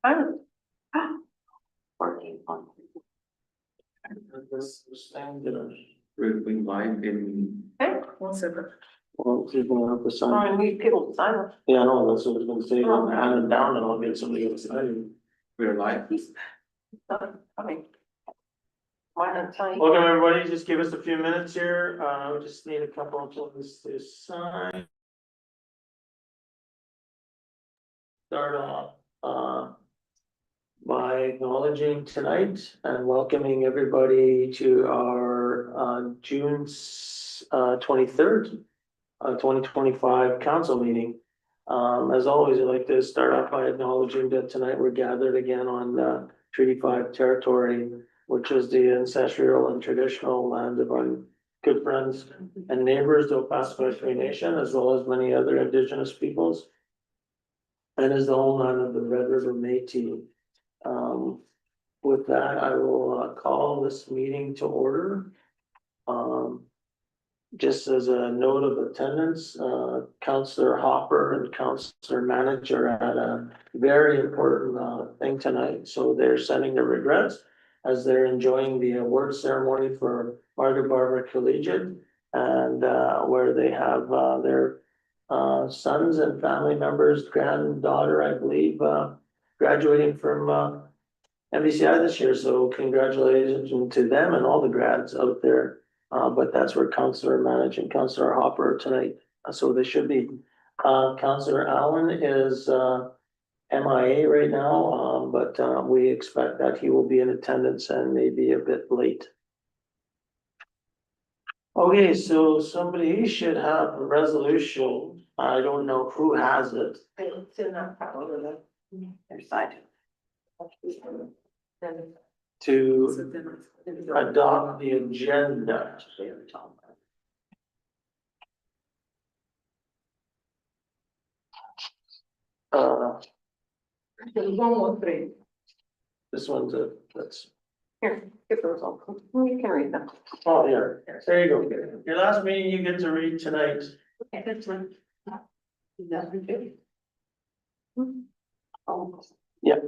I'm Working on. This thing that we live in. okay. 1 second. Well, if you're gonna have to sign. I need people to sign it. Yeah, no, that's what I was gonna say, I'll hand it down and I'll get somebody else to sign it. We're live. I mean. Why not sign? Welcome, everybody, just give us a few minutes here, we just need a couple of things to sign. Start off, by acknowledging tonight and welcoming everybody to our, June 23rd, 2025 council meeting. As always, I'd like to start off by acknowledging that tonight we're gathered again on, Treaty 5 territory, which is the ancestral and traditional land of our good friends and neighbors, the Opaskwash Cree Nation, as well as many other indigenous peoples. And is the homeland of the Red River Métis. With that, I will call this meeting to order. Just as a note of attendance, Councillor Hopper and Councillor Manager had a very important thing tonight, so they're sending their regrets as they're enjoying the award ceremony for Margaret Barber Collegiate, and where they have their sons and family members, granddaughter, I believe, graduating from MBCI this year, so congratulations to them and all the grads out there. But that's where Councillor Manage and Councillor Hopper tonight, so they should be. Councillor Allen is MIA right now, but we expect that he will be in attendance and maybe a bit late. Okay, so somebody should have a resolution. I don't know who has it. It's in that file over there. Their side. To adopt the agenda. There's 113. This one's that's, Here, get those all. You can read them. oh, here, there you go. Your last meeting you get to read tonight. Okay, that's one. Oh, Yeah,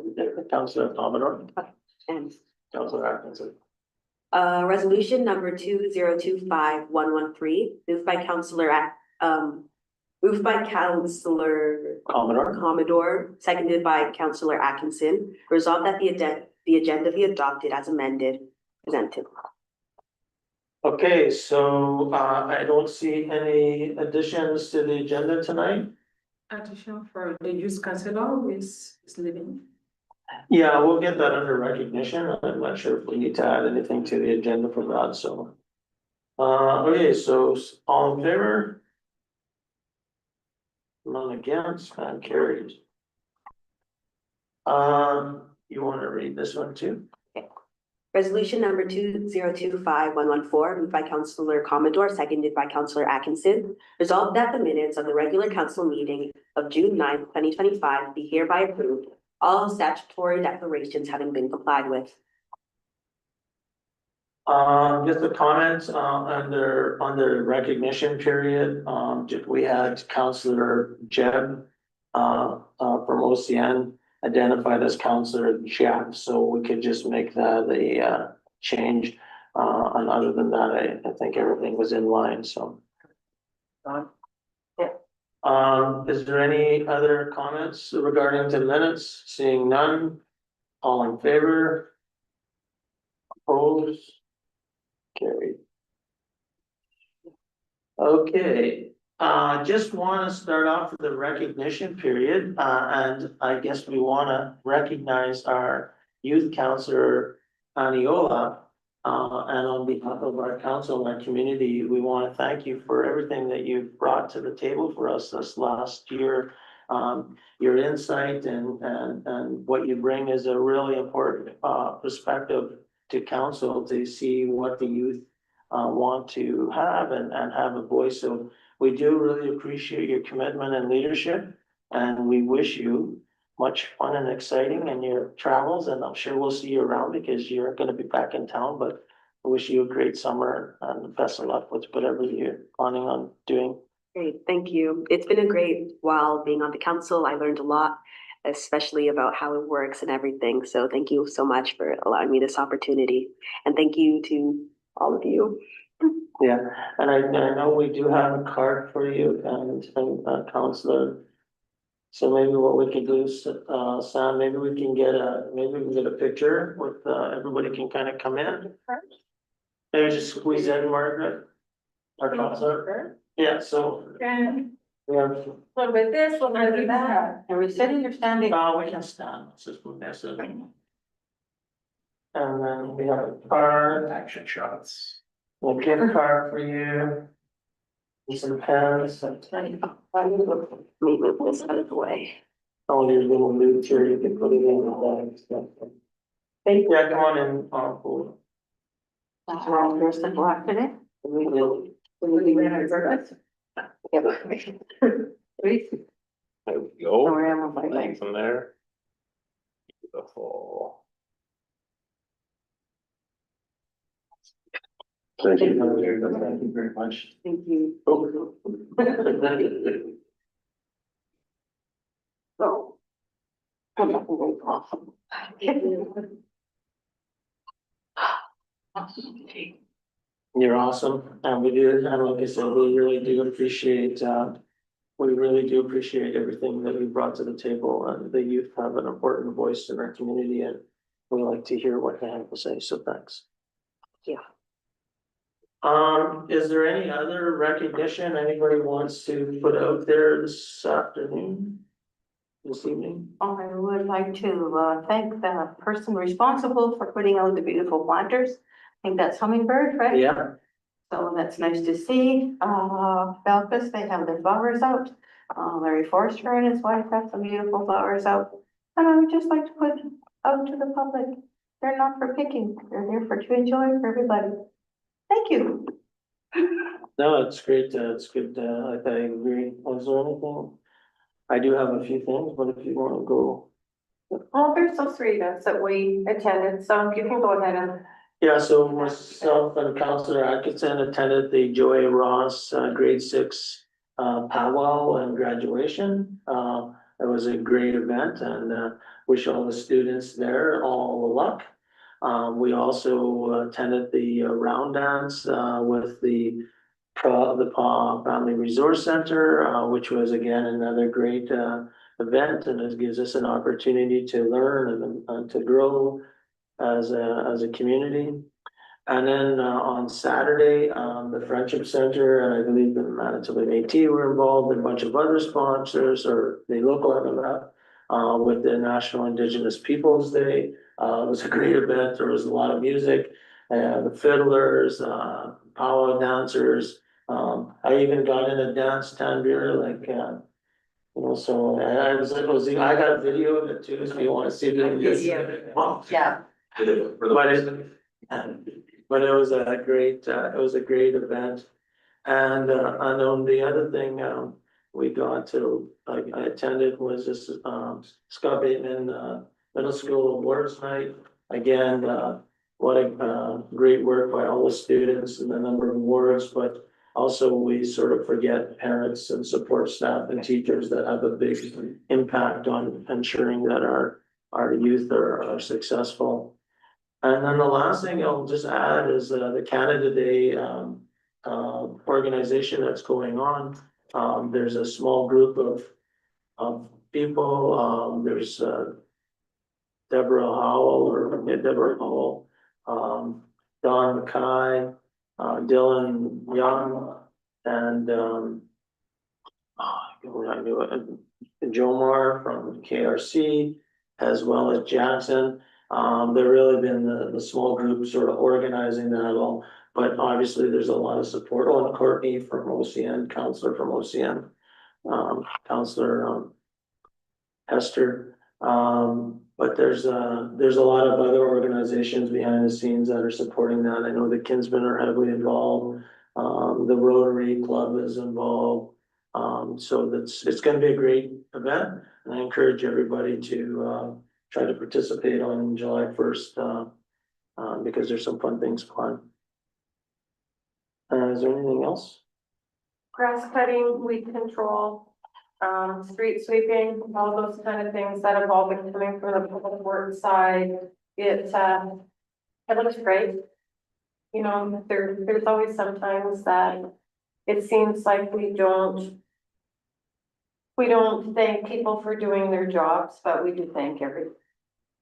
Councillor Commodore, and Councillor Atkinson. resolution number 2025-113, moved by Councillor Commodore, seconded by Councillor Atkinson. Resolved that the agenda be adopted as amended, presented. Okay, so I don't see any additions to the agenda tonight. Addition for the youth councillor is leaving. Yeah, we'll get that under recognition. I'm not sure if we need to add anything to the agenda for that, so. Okay, so all in favor? None against, and carried. You want to read this one too? Resolution number 2025-114, moved by Councillor Commodore, seconded by Councillor Atkinson. Resolved that the minutes of the regular council meeting of June 9th, 2025 be hereby approved, all statutory declarations having been complied with. Just a comment, under recognition period, we had Councillor Jeb, from OCN identified as Councillor Jeb, so we could just make that a, change. And other than that, I think everything was in line, so. Is there any other comments regarding the minutes? Seeing none, all in favor? Opposed? Carried. Okay, just want to start off with the recognition period, and I guess we want to recognize our youth councillor, Aniola. And on behalf of our council and our community, we want to thank you for everything that you've brought to the table for us this last year. Your insight and what you bring is a really important perspective to council to see what the youth want to have and have a voice. So we do really appreciate your commitment and leadership, and we wish you much fun and exciting in your travels, and I'm sure we'll see you around because you're going to be back in town. But I wish you a great summer and best of luck with whatever you're planning on doing. Great, thank you. It's been a great while being on the council. I learned a lot. especially about how it works and everything. So thank you so much for allowing me this opportunity. And thank you to all of you. Yeah, and I know we do have a card for you and Counselor. So maybe what we can do is, Sam, maybe we can get a picture with, everybody can kind of come in. Maybe just squeeze in Margaret. Our counselor. Yeah, so, And yeah, one with this, one with that. Are we sitting or standing? we can stand, let's just move this in. And then we have a card, Action shots. a gift card for you. And some pens, Let me move this out of the way. all your little loot here, you can put it in the bag. Thank you. Yeah, come on in, cool. We're all dressed in black today. We will. Yep. Three. There we Oh, go. we're having a fight. Thanks from there. Beautiful. Thank you very much. Thank you. So. I'm not going to awesome. You're awesome, and we do, and like I said, we really do appreciate everything that you brought to the table, and the youth have an important voice in our community, and we like to hear what they have to say, so thanks. Yeah. Is there any other recognition anybody wants to put out there this afternoon? This evening? I would like to thank the person responsible for putting out the beautiful planters. I think that's Hummingbird, right? Yeah, So that's nice to see. Belkis, they have their flowers out. Larry Forster and his wife have some beautiful flowers out. And I would just like to put out to the public, they're not for picking, they're there to enjoy for everybody. Thank you. no, it's great, it's good, I agree. Was there anything? I do have a few things, but if you wanna go. Well, there's those three events that we attended, so you can go ahead and. Yeah, so myself and Counselor Atkinson attended the Joy Ross grade 6 powwow and graduation. It was a great event and wish all the students there all the luck. We also attended the round dance with the PA Family Resource Center, which was again another great event, and it gives us an opportunity to learn and to grow as a community. And then on Saturday, the Friendship Center and I believe the Manitoba Métis were involved, and a bunch of other sponsors or the local MLF with the National Indigenous Peoples Day. It was a great event. There was a lot of music, the fiddlers, powwow dancers. I even got in a dance tandoor, like so I got a video of it too, if you want to see the video. Yeah. But it was a great event. And on the other thing, we got to, I attended was this, Scott Bateman, Middle School Awards Night. Again, what a great work by all the students and the number of awards, but also we sort of forget parents and support staff and teachers that have a big impact on ensuring that our youth are successful. And then the last thing I'll just add is the Canada Day organization that's going on. There's a small group of people. There's Deborah Howell, Don Mackay, Dylan Young, and Jomar from KRC, as well as Jackson. They've really been the small group sort of organizing that all, but obviously there's a lot of support. Oh, and Courtney from OCN, counselor from OCN, Counselor Hester. But there's a lot of other organizations behind the scenes that are supporting that. I know the Kinsmen are heavily involved. The Rotary Club is involved. So it's going to be a great event, and I encourage everybody to try to participate on July 1st, because there's some fun things planned. Is there anything else? Grass cutting, weed control, street sweeping, all those kind of things that have all been coming from the public works side. It looks great. You know, there's always sometimes that it seems like we don't thank people for doing their jobs, but we do thank everything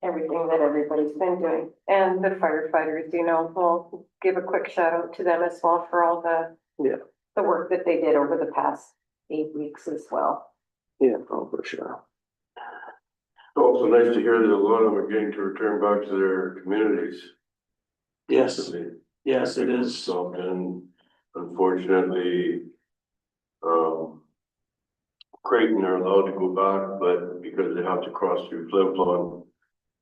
that everybody's been doing. And the firefighters, you know, we'll give a quick shout out to them as well for all Yeah. the work that they did over the past 8 weeks as well. Yeah, oh, for sure. Also nice to hear that a lot of them are getting to return back to their communities. Yes, yes, it is. So, and unfortunately, Creighton are allowed to go back, but because they have to cross through Flin Flon,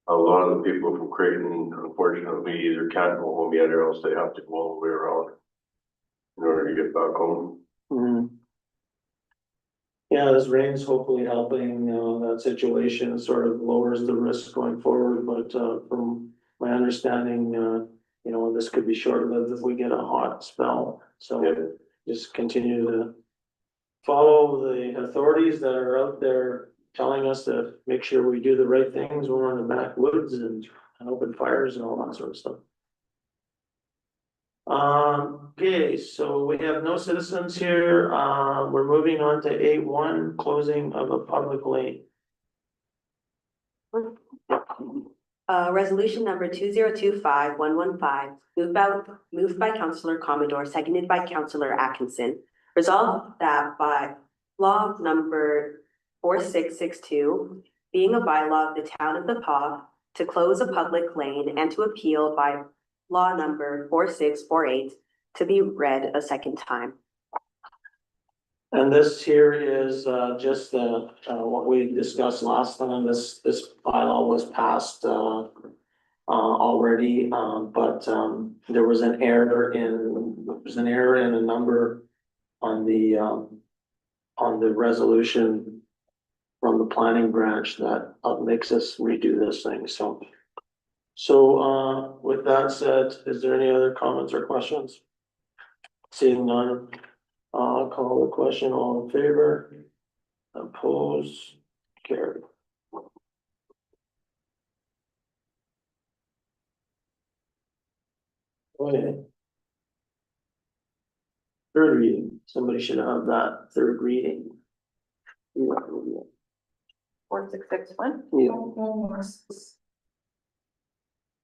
a lot of the people from Creighton unfortunately either can't go home yet or else they have to go all the way around in order to get back home. Mhm. Yeah, this rain's hopefully helping, that situation, sort of lowers the risk going forward, but, from my understanding, you know, this could be short-lived if we get a hot spell, so Yeah. just continue to follow the authorities that are out there telling us to make sure we do the right things when we're in the backwoods and open fires and all that sort of stuff. Okay, so we have no citizens here. We're moving on to A1, closing of a public lane. Resolution number 2025-115, moved by Councillor Commodore, seconded by Councillor Atkinson. Resolved that by law number 4662, being a bylaw of the town of the Paw, to close a public lane and to appeal by law number 4648 to be read a second time. And this here is just what we discussed last time. This bylaw was passed already, but there was an error in a number on the resolution from the planning branch that makes us redo this thing. So with that said, is there any other comments or questions? Seeing none. I'll call the question, all in favor? Oppose, carried. Okay. Third reading, somebody should have that third reading. Yeah. 4661. Yeah.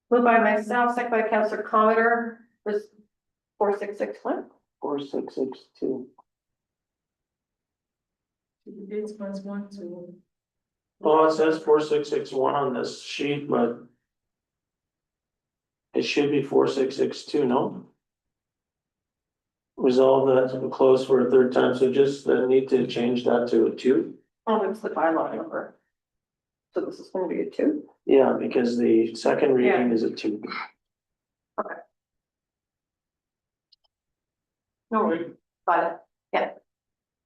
Moved by myself, second by Councillor Commodore, was 4661. 4662. This was one, two. Oh, it says 4661 on this sheet, but it should be 4662, no? Resolve that to close for a third time, so just need to change that to a 2. Oh, it's the bylaw number. So this is gonna be a 2. Yeah, because the second reading is a 2. No, got it, yeah.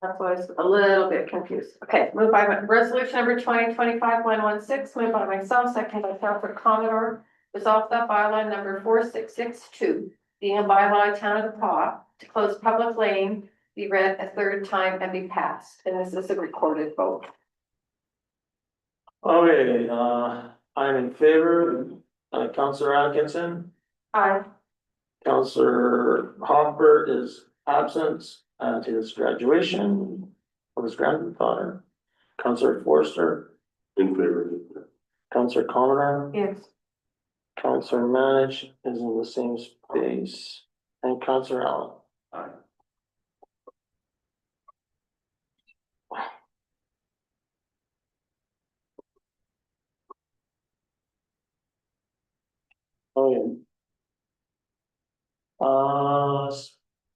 That's why I was a little bit confused. Okay, moved by resolution number 2025-116, moved by myself, second by Councillor Commodore. Resolve that bylaw number 4662, being a bylaw of Town of the Paw, to close public lane, be read a third time and be passed. And this is a recorded vote. Okay, I'm in favor, Councillor Atkinson, Aye. Councillor Hopper is absent at his graduation of his granddaughter. Councillor Forster, In favor. Councillor Commodore, Yes. Councillor Manage is in the same space, and Councillor Allen. Aye. Oh, yeah.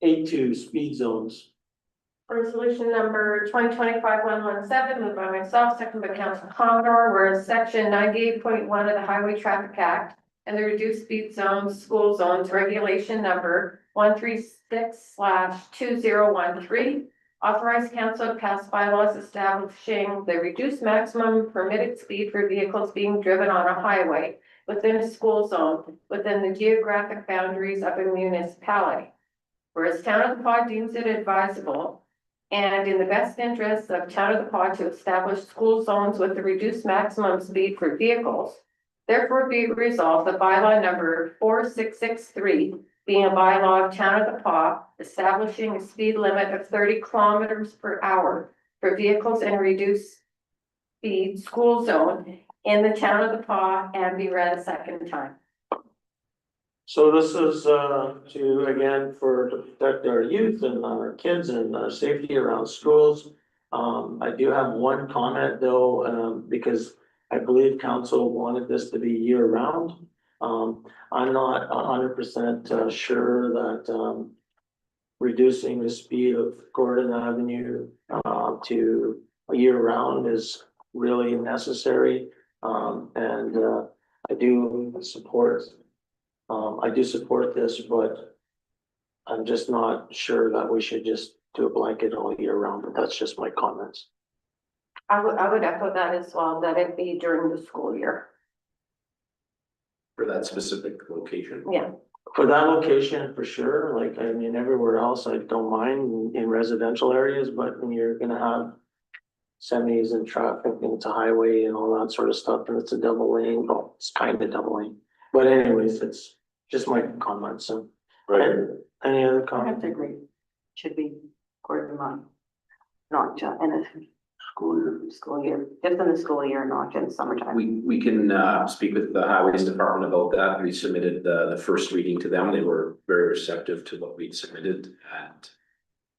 A2, speed zones. Resolution number 2025-117, moved by myself, second by Councillor Commodore, whereas section 98.1 of the Highway Traffic Act and the reduced speed zones, school zones regulation number 136/2013 authorize council to pass bylaws establishing the reduced maximum permitted speed for vehicles being driven on a highway within a school zone within the geographic boundaries of a municipality. Whereas Town of the Paw deems it advisable and in the best interest of Town of the Pod to establish school zones with the reduced maximum speed for vehicles. Therefore be it resolved that bylaw number 4663, being a bylaw of Town of the Paw, establishing a speed limit of 30 kilometers per hour for vehicles in a reduced speed school zone in the Town of the Paw, and be read a second time. So this is to, again, to protect our youth and our kids and our safety around schools. I do have one comment though, because I believe council wanted this to be year round. I'm not 100% sure that reducing the speed of Gordon Avenue to year round is really necessary. And I do support this, but I'm just not sure that we should just do a blanket all year round, but that's just my comments. I would echo that as well, that it be during the school year. For that specific location. Yeah, For that location, for sure, like, I mean, everywhere else, I don't mind in residential areas, but when you're gonna have semis and traffic and it's a highway and all that sort of stuff, and it's a double lane, well, it's kind of double lane. But anyways, it's just my comments. And Right, any other I have comments? to agree. Should be quarter month. Not just in a school year, just in the school year, not in summertime. We can speak with the highways department about that. We submitted the first reading to them. They were very receptive to what we'd submitted and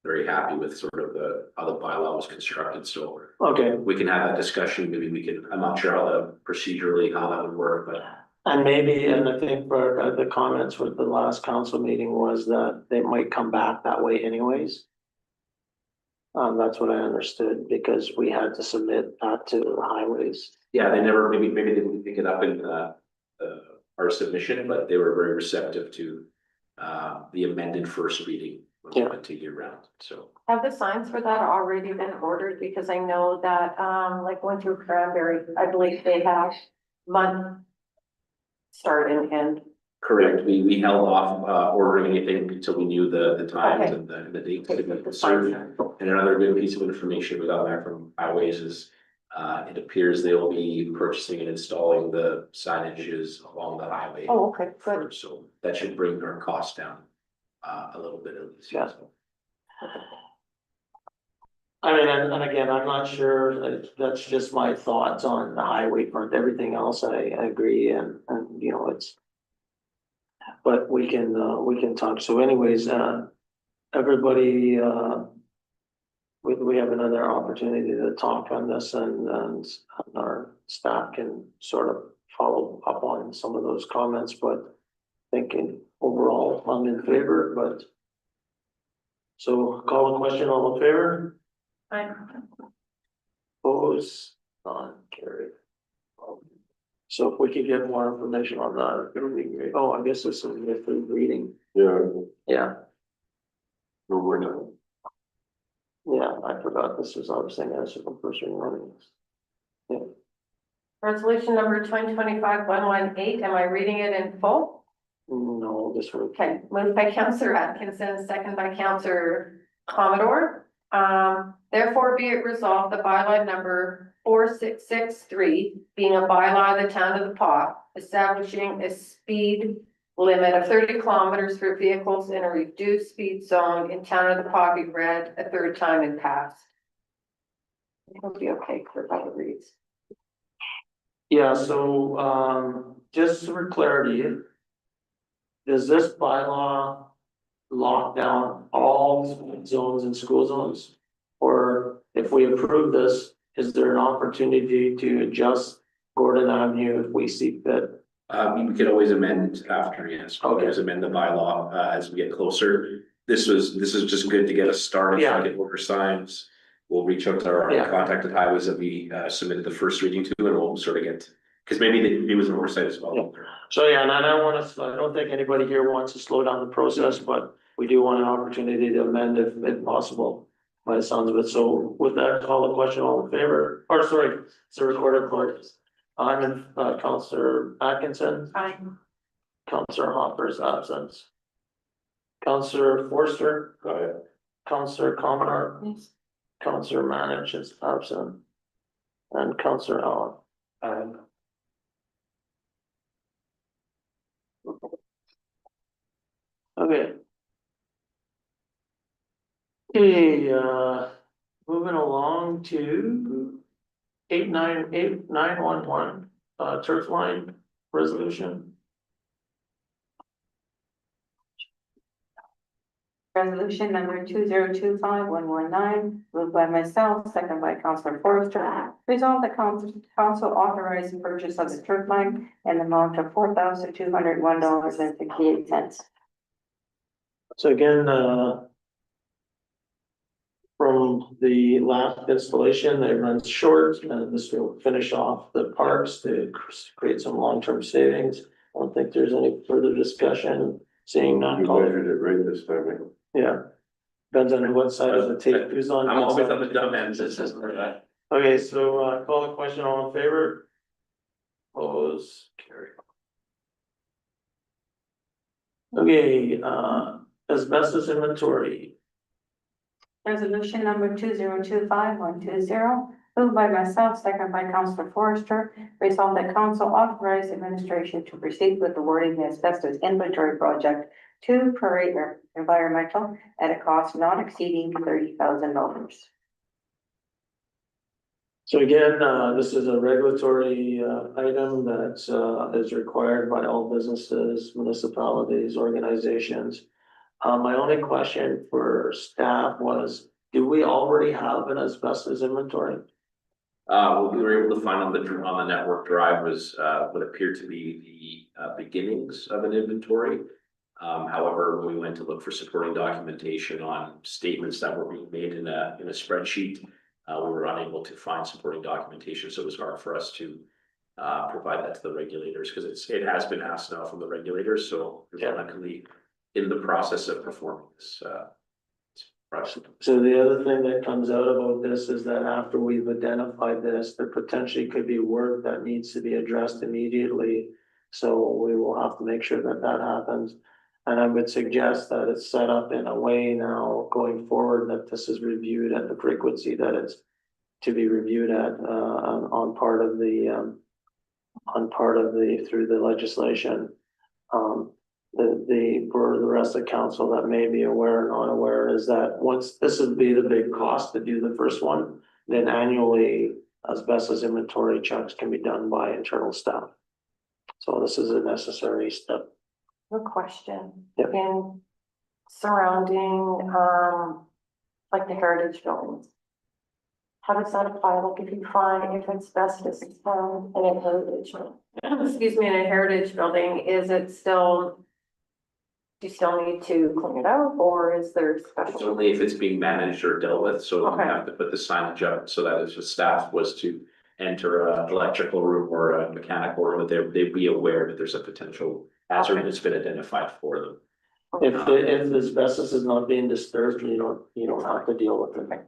very happy with sort of how the bylaw was constructed. So Okay, we can have that discussion. Maybe we can, I'm not sure how that would work, but and maybe, and I think for the comments with the last council meeting was that they might come back that way anyways. That's what I understood, because we had to submit that to the highways. yeah, maybe they didn't pick it up in our submission, but they were very receptive to the amended first reading when we Yeah. went to year round, so. have the signs for that already been ordered? Because I know that, like Winter Cranberry, I believe they have month start and end. Correct, we held off ordering anything until we knew the times Okay. and the dates Okay, to be the served. signs. And another good piece of information we got back from Highways is it appears they will be purchasing and installing the signages along the highway. Oh, okay, good. So that should bring our costs down a little bit at least. Yeah. I mean, and again, I'm not sure, that's just my thoughts on the highway front, everything else I agree, and you know, it's. But we can talk, so anyways, everybody, we have another opportunity to talk on this, and our staff can sort of follow up on some of those comments, but thinking overall, I'm in favor, but. So call a question, all in favor? Oppose, none, carried. So if we could get more information on that, it would be great. Oh, I guess this is the third reading. yeah, Yeah, no, we're not. yeah, I forgot this was obviously as a first reading. Yeah, Resolution number 2025-118, am I reading it in full? no, this one, Okay, moved by Counselor Atkinson, second by Counselor Commodore. Therefore be it resolved, the bylaw number 4663, being a bylaw of the Town of the Paw, establishing a speed limit of 30 kilometers for vehicles in a reduced speed zone in Town of the Paw, be read a third time and passed. It'll be okay for how it reads. yeah, so, just for clarity. Does this bylaw lock down all zones and school zones? Or if we approve this, is there an opportunity to adjust Gordon Avenue if we see fit? We could always amend after, yes, Okay. always amend the bylaw as we get closer. This is just good to get us started, Yeah. try to get order signs. We'll reach out to our Yeah. contacted highways that we submitted the first reading to, and we'll sort of get, because maybe it was an oversight as well. So, yeah, and I don't think anybody here wants to slow down the process, but we do want an opportunity to amend if possible. By the sounds of it, so with that, call the question, all in favor, or sorry, it's a recorded vote. I'm in, Counselor Atkinson, Aye. Counselor Hopper's absence. Counselor Forster, Aye. Counselor Commodore, Yes. Counselor Manich is absent. And Counselor Allen. Okay. Okay, moving along to 898911, turf line resolution. Resolution number 2025-119, moved by myself, second by Councillor Forrester. Resolve the council authorize the purchase of the turf line in the amount of $4,201.68. So again, from the last installation, it runs short, and this will finish off the parks to create some long-term savings. I don't think there's any further discussion, seeing none. You measured it right this time. Yeah, depends on what side of the tape, who's on. I'm what always side. on the dumb end, it's just for that. Okay, so, call the question, all in favor? Oppose, carry. Okay, asbestos inventory. Resolution number 2025-120, moved by myself, second by Councillor Forrester. Resolve that council authorize administration to proceed with awarding the asbestos inventory project to Prairie Environmental at a cost not exceeding $30,000. So again, this is a regulatory, item that, is required by all businesses, municipalities, organizations. My only question for staff was, do we already have an asbestos inventory? What we were able to find on the network drive was, what appeared to be the, beginnings of an inventory. However, when we went to look for supporting documentation on statements that were being made in a spreadsheet, we were unable to find supporting documentation, so it was hard for us to provide that to the regulators, because it has been asked now from the regulators, so we're luckily in the process of performing this project. So the other thing that comes out about this is that after we've identified this, there potentially could be work that needs to be addressed immediately. So we will have to make sure that that happens. And I would suggest that it's set up in a way now going forward that this is reviewed at the frequency that it's to be reviewed at, on part of the, through the legislation. For the rest of the council that may be aware or not aware is that once this would be the big cost to do the first one, then annually asbestos inventory checks can be done by internal staff. So this is a necessary step. A question. Yep. In surrounding, like the heritage buildings. How does that apply? Like if you find, if asbestos is found in a heritage, excuse me, in a heritage building, is it still? Do you still need to clean it out, or is there It's special? only if it's being managed or dealt with, so we Okay. have to put the signage up, so that if the staff was to enter an electrical room or a mechanical room, they'd be aware that there's a potential hazard that's been identified for them. If the asbestos is not being disturbed, you don't have to deal with it.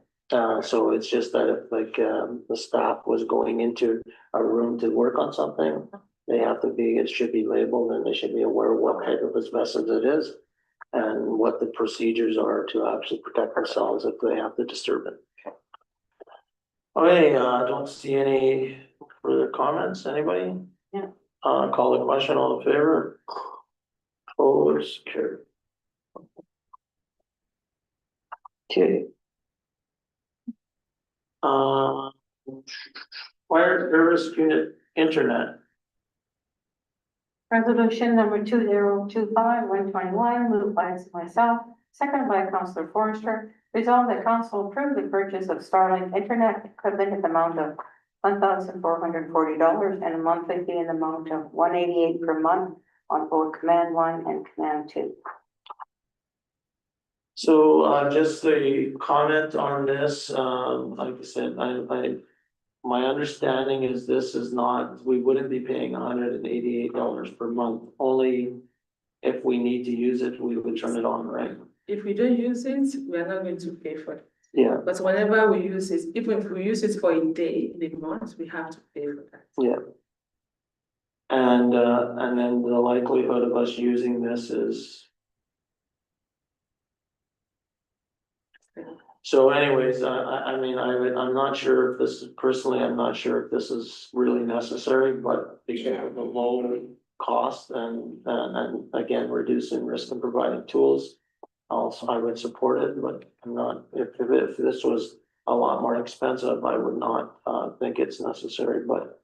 So it's just that if the staff was going into a room to work on something, it should be labeled and they should be aware of what type of asbestos it is. And what the procedures are to actually protect themselves if they have to disturb it. Okay, I don't see any further comments, anybody? Yeah. Call the question, all in favor? Opposed, carried. Okay. Fire service unit internet. Resolution number 2025-121, moved by myself, seconded by Councillor Forrester. Resolve that council approve the purchase of Starlink Internet equipment in the amount of $1,440 and a monthly fee in the amount of $188 per month on both Command 1 and Command 2. So, just a comment on this, like I said, my understanding is this is not, we wouldn't be paying $188 per month. Only if we need to use it, we would turn it on, right? If we don't use it, we are not going to pay for it. Yeah, But whenever we use it, even if we use it for a day in a month, we have to pay for that. yeah. And then the likelihood of us using this is. So anyways, I mean, I'm not sure if this is, personally, I'm not sure if this is really necessary, but because of the low cost and again, reducing risk and providing tools. Also, I would support it, but I'm not, if this was a lot more expensive, I would not, think it's necessary, but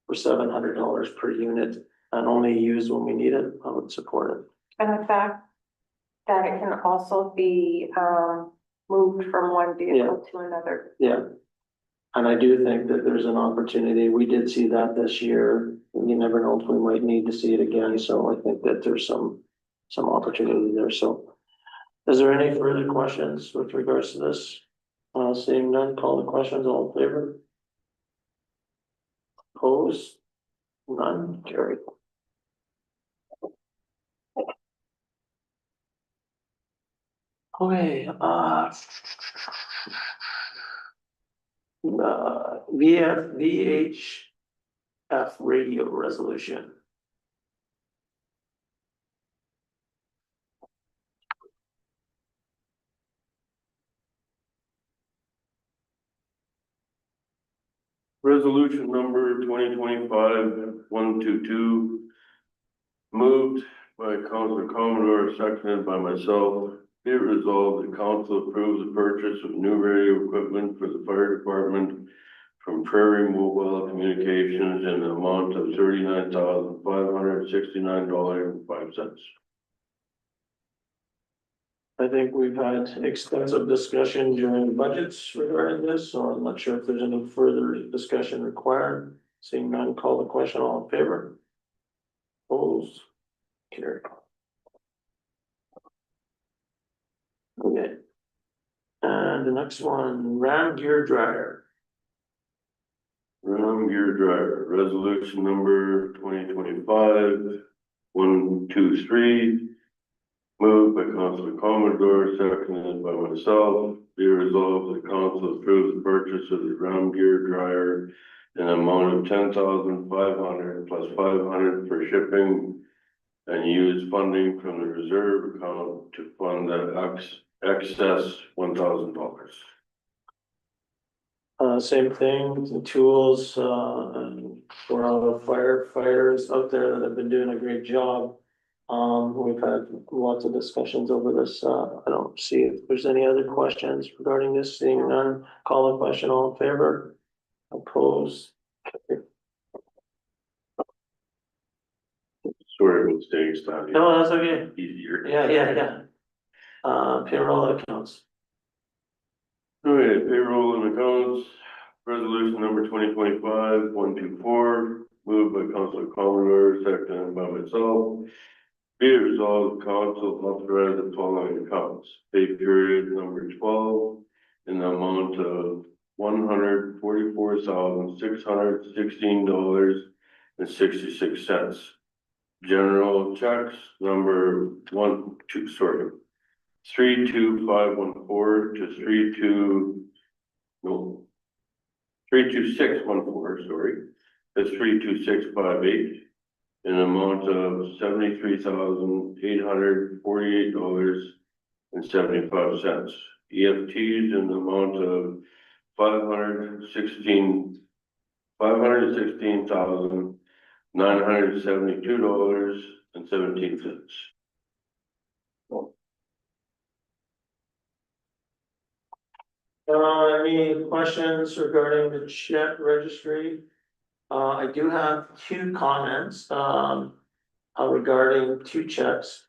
for $700 per unit and only used when we need it, I would support it. And the fact that it can also be, moved from one vehicle to another. Yeah. And I do think that there's an opportunity. We did see that this year. You never know if we might need to see it again, so I think that there's some opportunity there, so. Is there any further questions with regards to this? Seeing none, call the questions, all in favor? Opposed? None, carried. Okay, VHF radio resolution. Resolution number 2025-122. Moved by Councilor Commodore, seconded by myself. Be it resolved, the council approves the purchase of new radio equipment for the fire department from Prairie Mobile Communications in the amount of $39,569.05. I think we've had extensive discussion during budgets regarding this, so I'm not sure if there's any further discussion required. Seeing none, call the question, all in favor? Opposed? Carried. Okay. And the next one, Ram Gear Dryer. Ram Gear Dryer, resolution number 2025-123. Moved by Councilor Commodore, seconded by myself. Be resolved, the council approves the purchase of the Ram Gear Dryer in an amount of $10,500 plus $500 for shipping and use funding from the reserve account to fund the excess $1,000. Same thing, the tools, and for all the firefighters out there that have been doing a great job. We've had lots of discussions over this. I don't see if there's any other questions regarding this. Seeing none, call the question, all in favor? Opposed? Sorry about staying standing. No, that's okay. Easier. Yeah. Payroll accounts. Okay, payroll and accounts, resolution number 2025-124, moved by Councilor Commodore, seconded by myself. Be it resolved, council authorize the following accounts. Pay period number 12 in the amount of $144,616.66. General checks number 32614, to 32658 in an amount of $73,848.75. EFTs in the amount of $516,972.17. Any questions regarding the check registry? I do have two comments, regarding two checks.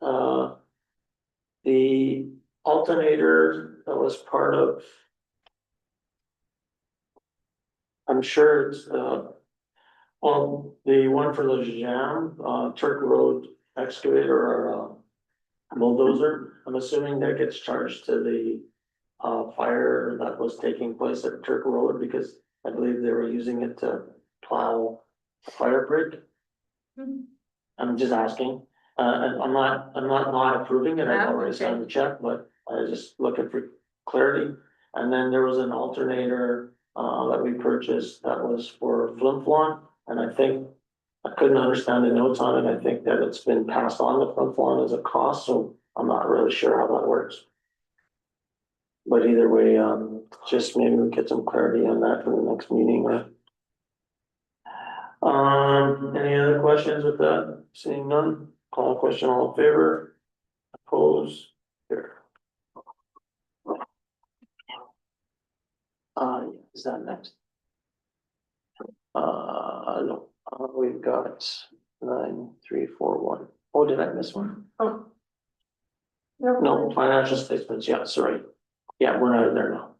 The alternator that was part of, I'm sure it's, well, the one for the Jam, Turk Road excavator or bulldozer, I'm assuming that gets charged to the fire that was taking place at Turk Road, because I believe they were using it to plow a fire break. I'm just asking, and I'm not approving it, I've already signed the check, but I was just looking for clarity. And then there was an alternator that we purchased that was for Flim Flon, and I think I couldn't understand the notes on it. I think that it's been passed on to Flim Flon as a cost, so I'm not really sure how that works. But either way, just maybe we get some clarity on that for the next meeting, any other questions with that? Seeing none, call a question, all in favor? Opposed? Here. Is that next? No, we've got 9, 3, 4, 1. Oh, did I miss one? Oh. No, financial statements, yeah, sorry. Yeah, we're out of there now.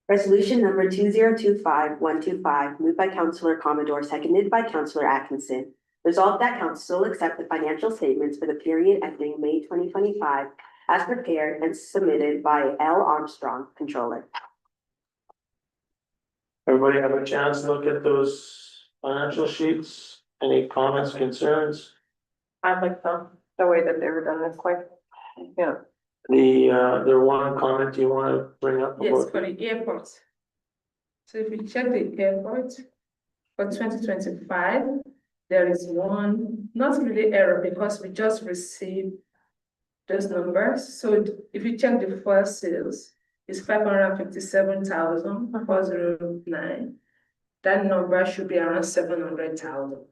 Resolution number 2025-125, moved by Councillor Commodore, seconded by Councillor Atkinson. Resolved that council accept the financial statements for the period ending May 2025 as prepared and submitted by L. Armstrong, Controller. Everybody have a chance to look at those financial sheets? Any comments, concerns? I like the way that they were done this quick. Yeah. The one comment you wanna bring up Yes, about? for the airport. So if you check the airport for 2025, there is one, not really error because we just received those numbers. So if you check the first sales, it's 557,409. That number should be around 700,000.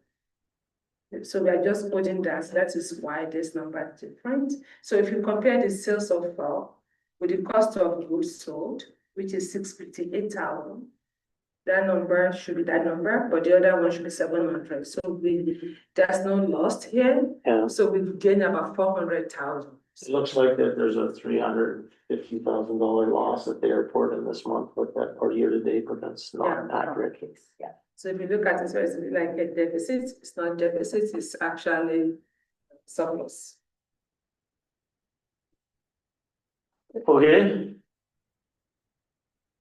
So we are just putting that is why this number is different. So if you compare the sales of with the cost of goods sold, which is 658,000, that number should be that number, but the other one should be 700. So there's no loss here. Yeah, So we gain about 400,000. it looks like that there's a $350,000 loss at the airport in this month, but that, or year to date, but that's not Yeah. accurate. Yeah. So if you look at it, so it's like a deficit, it's not deficit, it's actually surplus. Okay.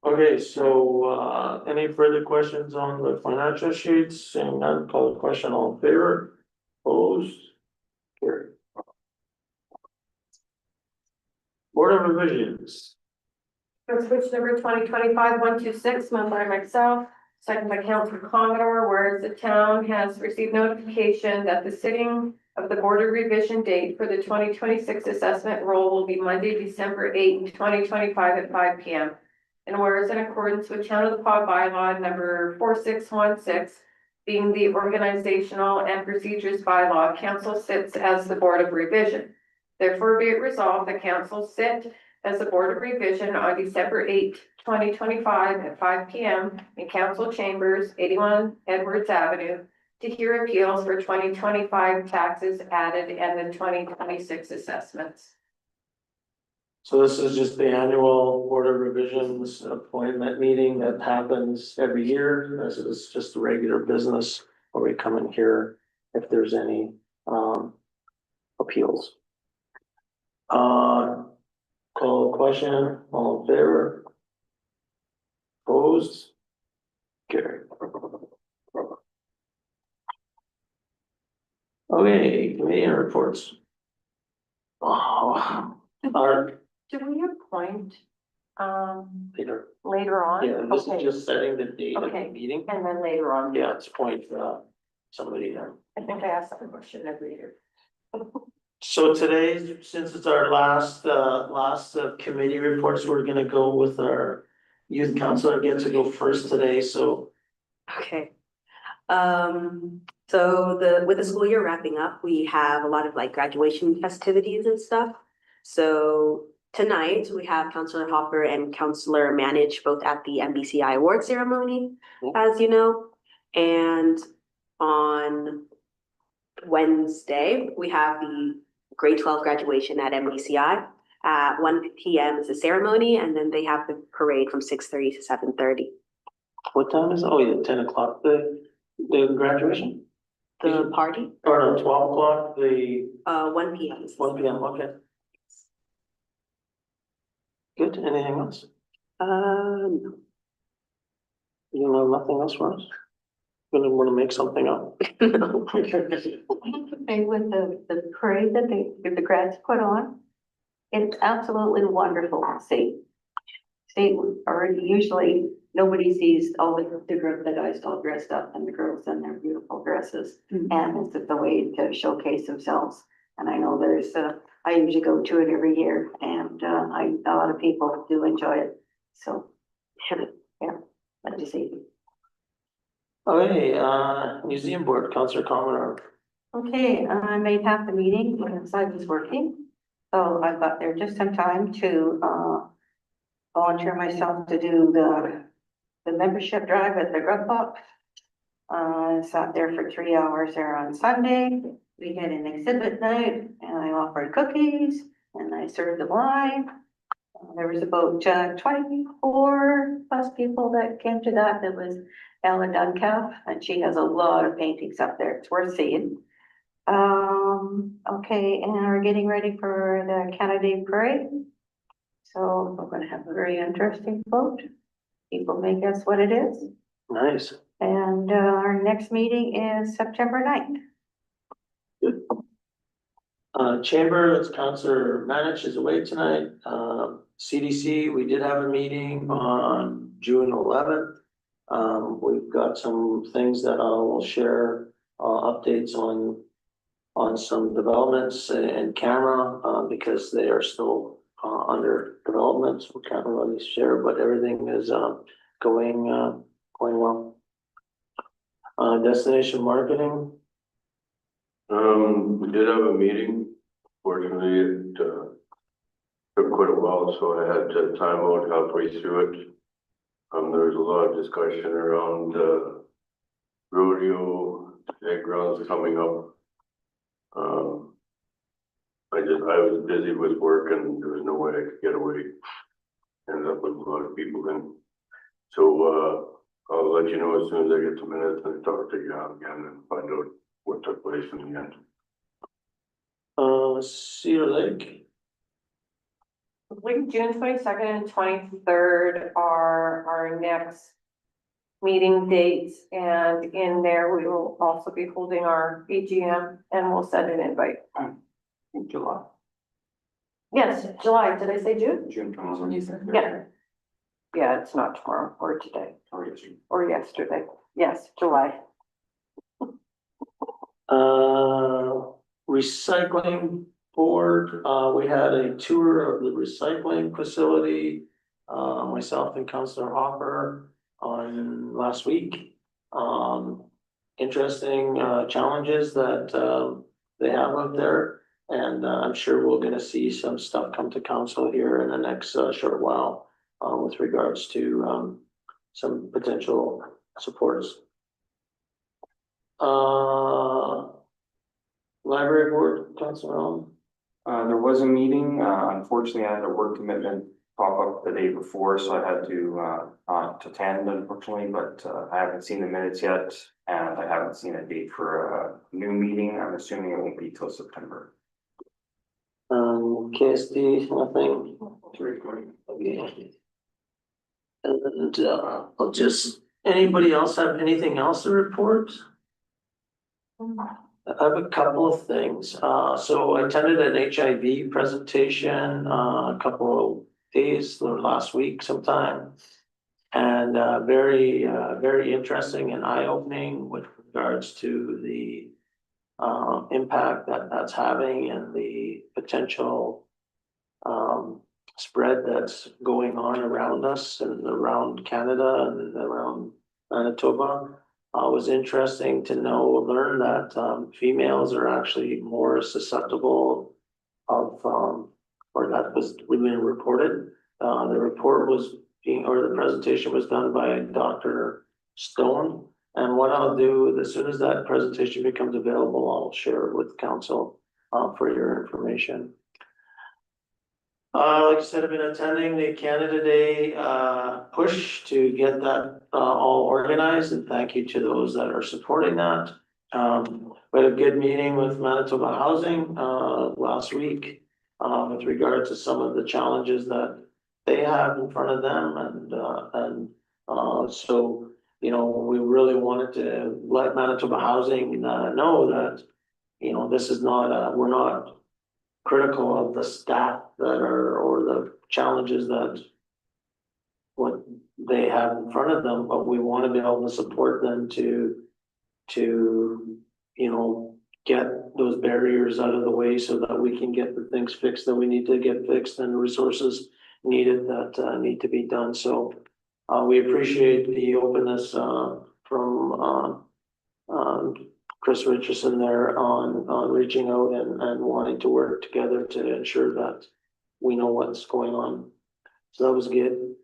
Okay, so, any further questions on the financial sheets? Seeing none, call the question, all in favor? Opposed? Carried. Board of Revisions. Resolution number 2025-126, moved by myself, second by Councilor Commodore, whereas the town has received notification that the sitting of the Board of Revision date for the 2026 assessment roll will be Monday, December 8, 2025 at 5 p.m. And whereas in accordance with Town of the Paw bylaw number 4616, being the organizational and procedures bylaw, council sits as the Board of Revision. Therefore, be it resolved, the council sit as the Board of Revision on December 8, 2025 at 5 p.m. in council chambers, 81 Edwards Avenue, to hear appeals for 2025 taxes added and the 2026 assessments. So this is just the annual Board of Revisions appointment meeting that happens every year. This is just the regular business where we come in here if there's any appeals. Call the question, all in favor? Opposed? Carried. Okay, committee reports. Oh, our Do we appoint, leader. later on? Yeah, this is Okay. just setting the date of the Okay. meeting. And then later on? Yeah, it's point, somebody there. I think I asked that question every year. So today, since it's our last committee reports, we're gonna go with our youth council. I get to go first today, so. Okay. So with the school year wrapping up, we have a lot of like graduation festivities and stuff. So tonight, we have Councillor Hopper and Councillor Manage both at the MBCI award ceremony, as you know. And on Wednesday, we have the grade 12 graduation at MBCI. At 1 p.m. is the ceremony, and then they have the parade from 6:30 to 7:30. What time is it? Oh, yeah, 10 o'clock, the graduation? The party, Or no, 12 o'clock, the 1 p.m. is- 1 p.m., okay. Good, anything else? No. You know, nothing else for us? Gonna wanna make something up? No. And with the parade that the grads put on, it's absolutely wonderful to see. See, or usually nobody sees all the guys all dressed up and the girls in their beautiful dresses. And it's just a way to showcase themselves. And I know I usually go to it every year and and, a lot of people do enjoy it, so, yeah, like to see. Okay, museum board, Councillor Commodore. Okay, I made half the meeting because I was working, so I got there just in time to, volunteer myself to do the membership drive at the Grub Box. Sat there for 3 hours there on Sunday. We had an exhibit night and I offered cookies and I served the wine. There was about 24 plus people that came to that. There was Ella Duncalf and she has a lot of paintings up there. It's worth seeing. Okay, and we're getting ready for the Canada Day Parade. So we're gonna have a very interesting vote. People may guess what it is. Nice. And our next meeting is September 9th. Chamber, it's Councillor Manich is away tonight. CDC, we did have a meeting on June 11th. We've got some things that I will share, updates on some developments in camera, because they are still under development, so we can't really share, but everything is going well. Destination marketing. We did have a meeting. Fortunately, it took quite a while, so I had to time out halfway through it. There was a lot of discussion around rodeo, egg grounds coming up. I was busy with work and there was no way I could get away. Ended up with a lot of people then. So I'll let you know as soon as I get 2 minutes and talk to you again and find out what took place in the end. Cedar Lake. Like June 22nd and 23rd are our next meeting dates, and in there we will also be holding our AGM and we'll send an invite. In July. Yes, July, did I say June? June 20th. Yeah. Yeah, it's not tomorrow or today Or yes, you- or yesterday. Yes, July. Recycling board, we had a tour of the recycling facility. Myself and Councillor Hopper on last week. Interesting challenges that they have up there. And I'm sure we're gonna see some stuff come to council here in the next short while with regards to some potential supports. Library board, Councillor Allen. There was a meeting, unfortunately, I had a work commitment pop up the day before, so I had to not attend unfortunately, but I haven't seen the minutes yet. And I haven't seen a date for a new meeting. I'm assuming it won't be till September. KSD, nothing. Okay. And I'll just, anybody else have anything else to report? I have a couple of things. So I attended an HIV presentation a couple of days last week sometime. And very interesting and eye-opening with regards to the impact that that's having and the potential spread that's going on around us and around Canada and around Manitoba. It was interesting to learn that females are actually more susceptible of, or that was really reported. The report was the presentation was done by Dr. Stone. And what I'll do, as soon as that presentation becomes available, I'll share it with council for your information. Like I said, I've been attending the Canada Day push to get that all organized, and thank you to those that are supporting that. We had a good meeting with Manitoba Housing last week with regard to some of the challenges that they have in front of them, and so you know, we really wanted to let Manitoba Housing know that this is not we're not critical of the staff that are, or the challenges that what they have in front of them, but we want to be able to support them to get those barriers out of the way so that we can get the things fixed that we need to get fixed and the resources needed that need to be done. So we appreciate the openness from Chris Richardson there on reaching out and wanting to work together to ensure that we know what's going on. So that was good.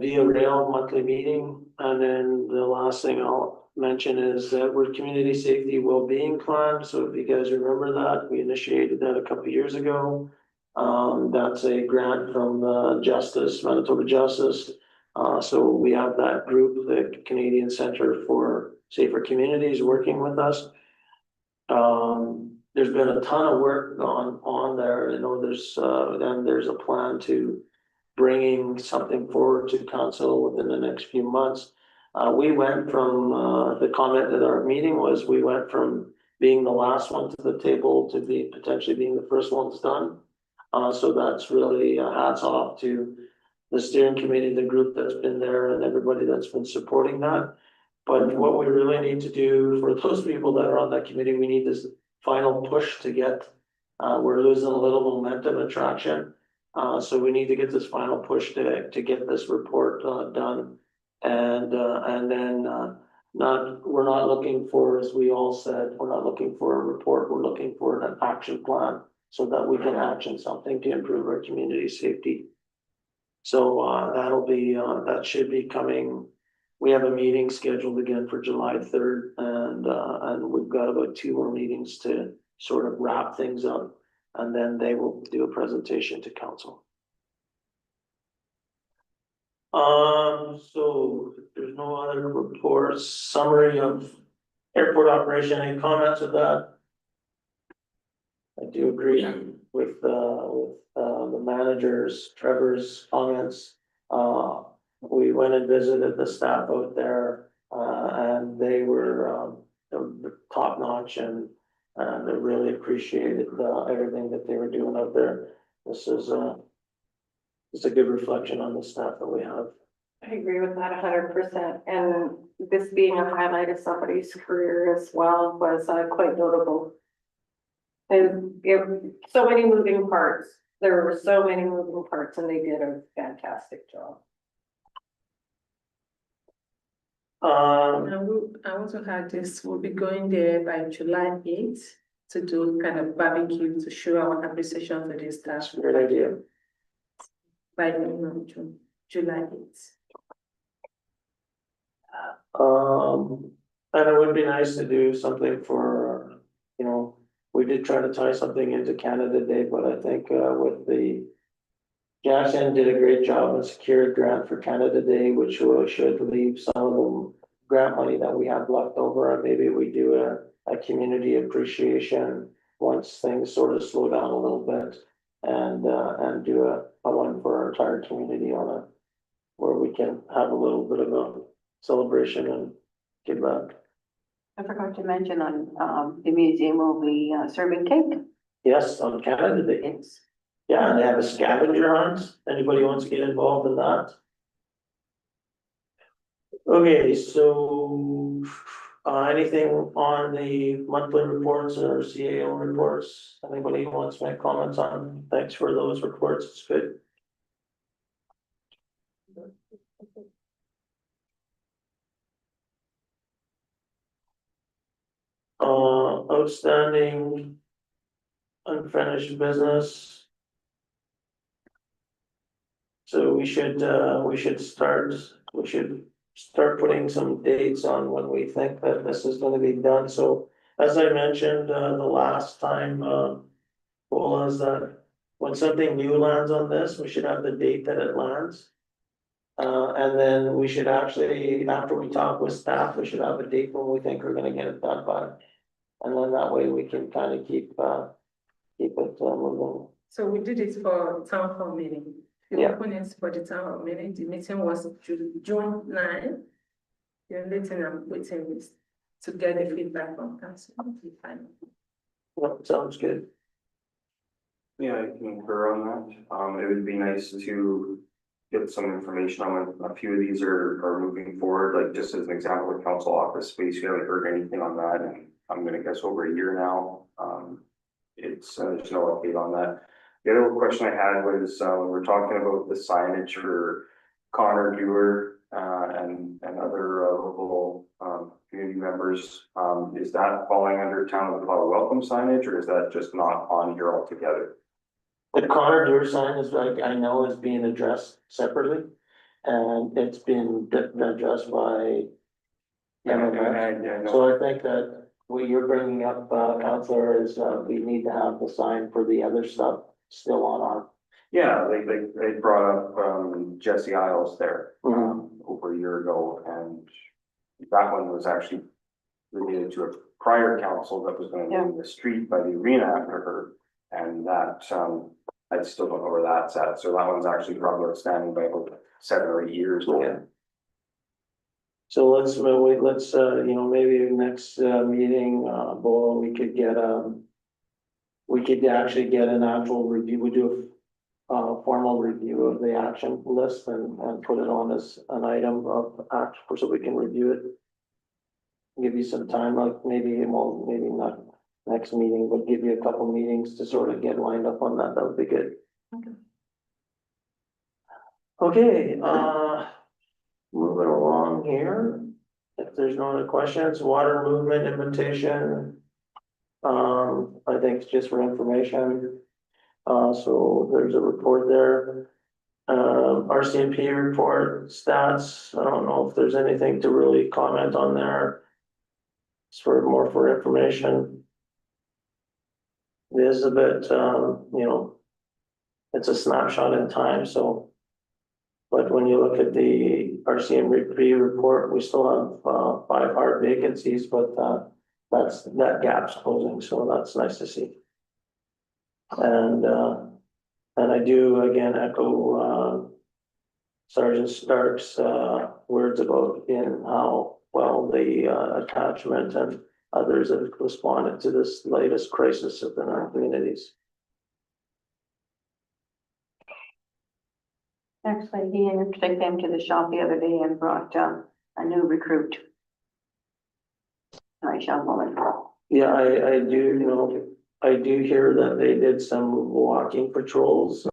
Via Rail monthly meeting, and then the last thing I'll mention is that we're Community Safety Wellbeing Plan. So if you guys remember that, we initiated that a couple of years ago. That's a grant from Manitoba Justice. So we have that group, the Canadian Centre for Safer Communities, working with us. There's been a ton of work on there. You know, there's a plan to bringing something forward to council within the next few months. We went from, the comment at our meeting was, we went from being the last one to the table to be potentially being the first ones done. So that's really hats off to the steering committee, the group that's been there and everybody that's been supporting that. But what we really need to do for those people that are on that committee, we need this final push to get, we're losing a little momentum and traction. So we need to get this final push to get this report done. And then we're not looking for, as we all said, we're not looking for a report, we're looking for an action plan so that we can action something to improve our community safety. So that should be coming. We have a meeting scheduled again for July 3rd, and we've got about 2 more meetings to sort of wrap things up, and then they will do a presentation to council. So there's no other reports. Summary of airport operation. Any comments with that? I do agree with the manager's, Trevor's comments. We went and visited the staff out there, and they were top notch, and they really appreciated everything that they were doing out there. This is a good reflection on the staff that we have. I agree with that 100%. And this being a highlight of somebody's career as well was quite notable. And so many moving parts. There were so many moving parts, and they did a fantastic job. I also had this, we'll be going there by July 8th to do kind of barbecue to show our appreciation for this staff. That's a great idea. By the end of June, July 8th. And it would be nice to do something for, you know, we did try to tie something into Canada Day, but I think with the Jackson did a great job and secured a grant for Canada Day, which should leave some of the grant money that we have left over, and maybe we do a community appreciation once things sort of slow down a little bit, and do a one for our entire community where we can have a little bit of a celebration and give back. I forgot to mention on, the museum will be serving cake. Yes, on Canada Day. It's Yeah, and they have a scavenger hunt. Anybody wants to get involved in that? Okay, so anything on the monthly reports or CAO reports? Anybody wants to make comments on? Thanks for those reports. It's good. Outstanding unfinished business. So we should start putting some dates on when we think that this is gonna be done. So as I mentioned, the last time, was that when something new lands on this, we should have the date that it lands. And then we should actually, after we talk with staff, we should have a date when we think we're gonna get it done by. And then that way we can kind of keep it moving. So we did it for town hall meeting. The Yeah. opponents for the town hall meeting, the meeting was June 9. The only thing I'm waiting is to get the feedback from council. Well, sounds good. Yeah, I concur on that. It would be nice to get some information on when a few of these are moving forward, like just as an example, with council office space, we haven't heard anything on that, and I'm gonna guess over a year now. It's, there's no update on that. The other question I had was, we're talking about the signage for Connor Dewar, and other local, community members. Is that falling under Town of Ottawa welcome signage, or is that just not on here altogether? The Connor Deer sign is like, I know is being addressed separately, and it's been addressed by. I know. So I think that what you're bringing up, Counselor, is, we need to have the sign for the other stuff still on our. Yeah, they brought up, Jesse Isles there, Mhm. over a year ago, and that one was actually related to a prior council that was gonna name the street by the arena after her, and that, I still don't know where that's at, so that one's actually probably outstanding by about 7 or 8 years. Yeah. So let's, maybe next, meeting, Bola, we could get, we could actually get an actual review, we do a formal review of the action list and put it on as an item of action, so we can review it. Give you some time, like maybe, well, maybe not next meeting, but give you a couple meetings to sort of get lined up on that, that would be good. Okay, moving along here. If there's no other questions, water movement invitation. I think it's just for information. So there's a report there. RCMP report stats, I don't know if there's anything to really comment on there. It's more for information. It is a bit, it's a snapshot in time, so. But when you look at the RCMP report, we still have 5 hard vacancies, but that gap's closing, so that's nice to see. And I do again echo Sergeant Stark's words about how well the attachment and others have responded to this latest crisis within our communities. Actually, he came to the shop the other day and brought a new recruit. Nice young woman. Yeah, I do hear that they did some walking patrols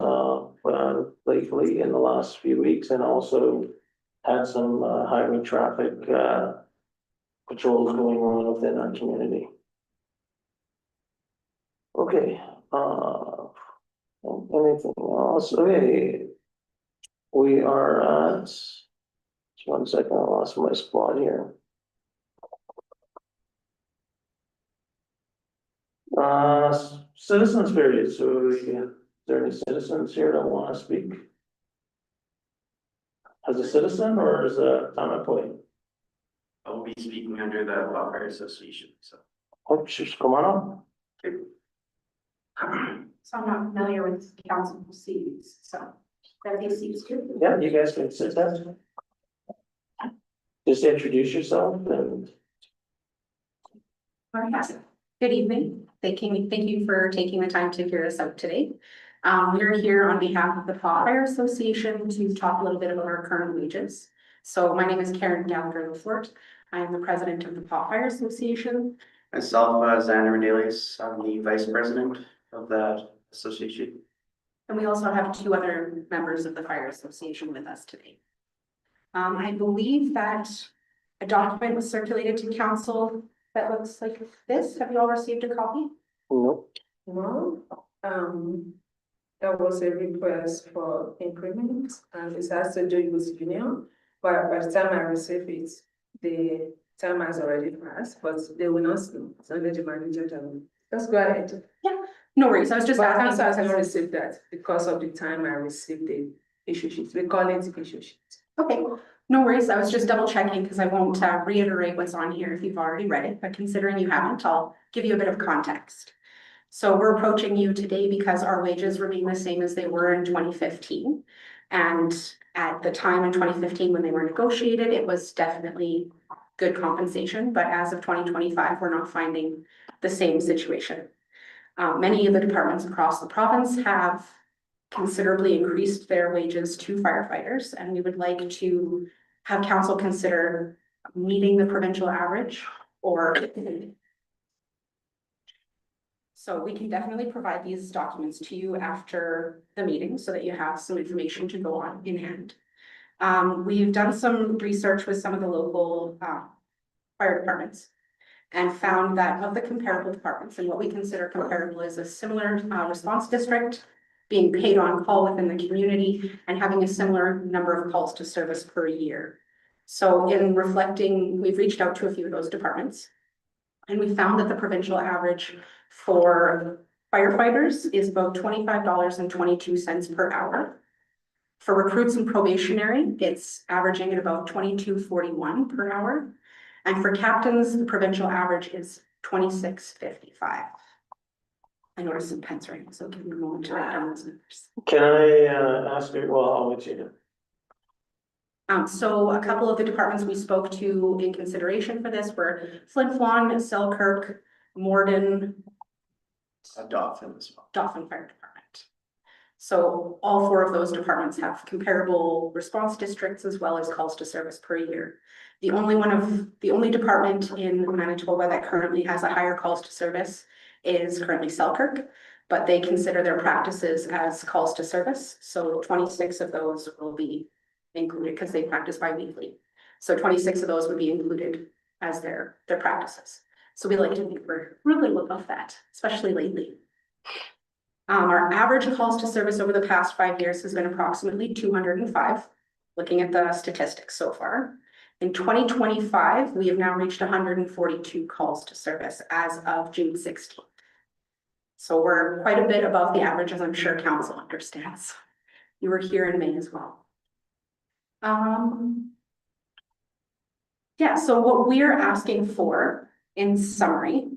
lately in the last few weeks, and also had some highway traffic patrols going on within our community. Okay, anything else? Okay. We are at, just 1 second, I lost my spot here. Citizens period, so is there any citizens here that want to speak? As a citizen or as a town employee? I'll be speaking under the Wildfire Association, so. Oh, just come on up. So I'm not familiar with council seats, so are these seats too? Yeah, you guys can sit down. Just introduce yourself and. Yes. Good evening. Thank you for taking the time to hear us out today. We're here on behalf of the Fire Association to talk a little bit about our current wages. So my name is Karen Gallagher-Lefort. I am the president of the Fire Association. Myself, Xander Medelius, I'm the vice president of that association. And we also have 2 other members of the Fire Association with us today. I believe that a document was circulated to council that looks like this. Have you all received a copy? Nope. No, there was a request for increment, and this has to do with union. But by the time I receive it, the time has already passed, but they will not see. So the manager tell me. Just go ahead. No worries. I was just But asking. council has not received that because of the time I received the issue sheet. We call it issue sheet. Okay, no worries. I was just double checking because I won't reiterate what's on here if you've already read it, but considering you haven't, I'll give you a bit of context. So we're approaching you today because our wages remain the same as they were in 2015. And at the time in 2015, when they were negotiated, it was definitely good compensation. But as of 2025, we're not finding the same situation. Many of the departments across the province have considerably increased their wages to firefighters, and we would like to have council consider meeting the provincial average or So we can definitely provide these documents to you after the meeting so that you have some information to go on in hand. We've done some research with some of the local fire departments and found that of the comparable departments, and what we consider comparable is a similar response district, being paid on call within the community and having a similar number of calls to service per year. So in reflecting, we've reached out to a few of those departments, and we found that the provincial average for firefighters is about $25.22 per hour. For recruits and probationary, it's averaging at about $22.41 per hour. And for captains, the provincial average is $26.55. I noticed some pens right, so give me a moment to write down those numbers. Can I ask you, well, I'll let you do. So a couple of the departments we spoke to in consideration for this were Flin Flon, Selkirk, Morden, Dauphin as well. Dauphin Fire Department. So all four of those departments have comparable response districts as well as calls to service per year. The only department in Manitoba that currently has a higher calls to service is currently Selkirk, but they consider their practices as calls to service. So 26 of those will be included because they practice bi-weekly. So 26 of those would be included as their practices. So we like to think we're really above that, especially lately. Our average calls to service over the past 5 years has been approximately 205, looking at the statistics so far. In 2025, we have now reached 142 calls to service as of June 16th. So we're quite a bit above the average, as I'm sure council understands. You were here in May as well. Yeah, so what we're asking for in summary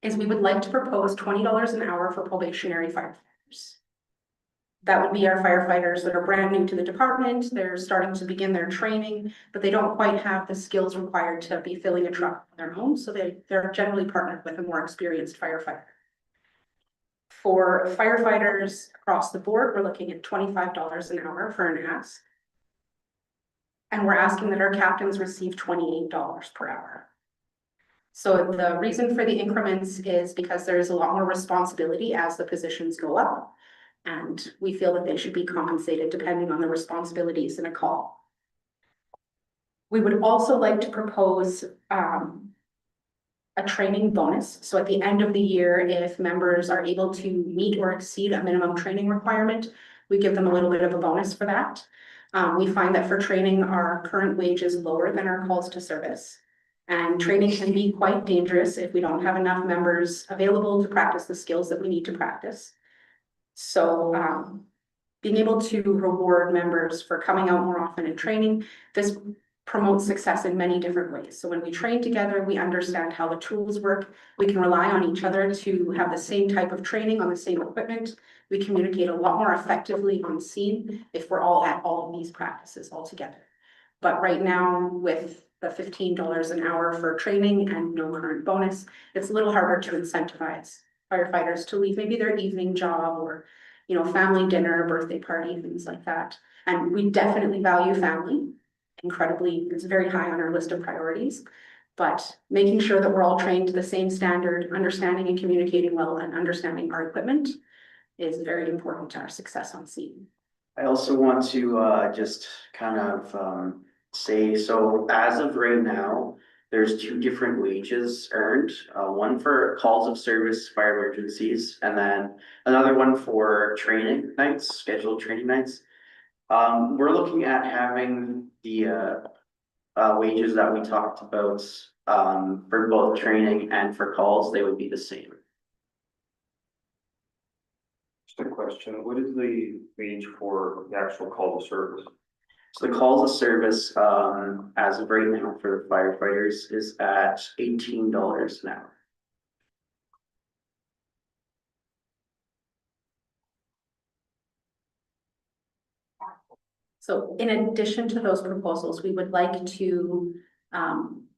is we would like to propose $20 an hour for probationary firefighters. That would be our firefighters that are brand new to the department. They're starting to begin their training, but they don't quite have the skills required to be filling a truck on their own. So they're generally partnered with a more experienced firefighter. For firefighters across the board, we're looking at $25 an hour for an ask. And we're asking that our captains receive $28 per hour. So the reason for the increments is because there is a lot more responsibility as the positions go up. And we feel that they should be compensated depending on the responsibilities in a call. We would also like to propose a training bonus. So at the end of the year, if members are able to meet or exceed a minimum training requirement, we give them a little bit of a bonus for that. We find that for training, our current wage is lower than our calls to service. And training can be quite dangerous if we don't have enough members available to practice the skills that we need to practice. So being able to reward members for coming out more often and training, this promotes success in many different ways. So when we train together, we understand how the tools work. We can rely on each other to have the same type of training on the same equipment. We communicate a lot more effectively on scene if we're all at all of these practices all together. But right now, with the $15 an hour for training and no current bonus, it's a little harder to incentivize firefighters to leave maybe their evening job or, you know, family dinner, birthday party, things like that. And we definitely value family. Incredibly, it's very high on our list of priorities, but making sure that we're all trained to the same standard, understanding and communicating well and understanding our equipment is very important to our success on scene. I also want to just kind of say, so as of right now, there's 2 different wages earned, one for calls of service, fire emergencies, and then another one for training nights, scheduled training nights. We're looking at having the wages that we talked about for both training and for calls, they would be the same. Just a question, what is the wage for the actual call to service? So the calls of service, as of right now for firefighters is at $18 an hour. So in addition to those proposals, we would like to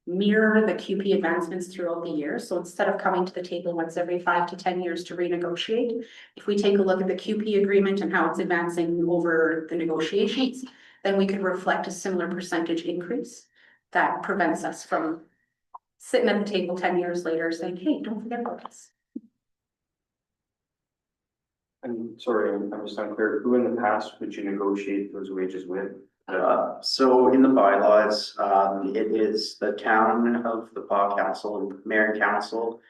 mirror the QP advancements throughout the year. So instead of coming to the table once every 5 to 10 years to renegotiate, if we take a look at the QP agreement and how it's advancing over the negotiations, then we could reflect a similar percentage increase that prevents us from sitting at the table 10 years later saying, hey, don't forget about this. And sorry, I'm just unclear, who in the past would you negotiate those wages with? So in the bylaws, it is the town of the Paw Council and Mayor and Council,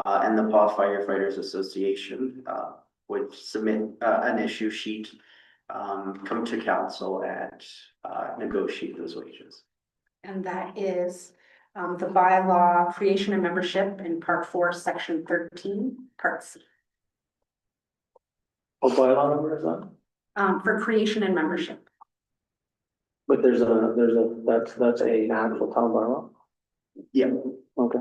and the Paw Firefighters Association, would submit, an issue sheet, come to council and, negotiate those wages. And that is the bylaw creation and membership in part 4, section 13, part C. What bylaw number is that? For creation and membership. But there's a, that's a actual town bylaw? Yeah. Okay.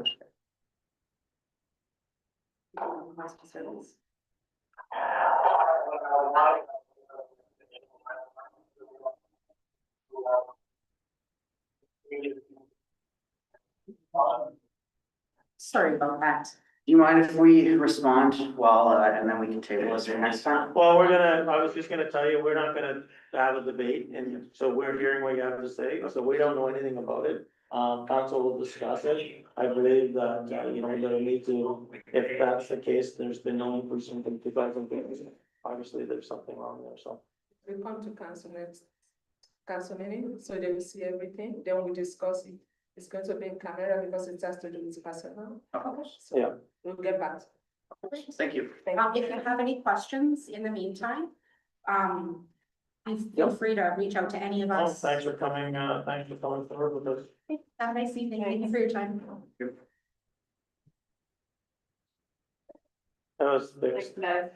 Sorry about that. Do you mind if we respond while, and then we can table this for next time? Well, I was just gonna tell you, we're not gonna have a debate, and so we're hearing what you have to say, so we don't know anything about it. Council will discuss it. I believe that, you know, they'll need to, if that's the case, there's been no increase in 2015. Obviously, there's something wrong there, so. We come to council next, council meeting, so they will see everything, then we discuss it. It's going to be in camera because it has to do with personnel. Okay. So Yeah. we'll get back. Thank you. If you have any questions in the meantime, please feel free to reach out to any of Oh, us. thanks for coming forward with us. Have a nice evening. Thank you for your time. That was Thanks, fixed. guys.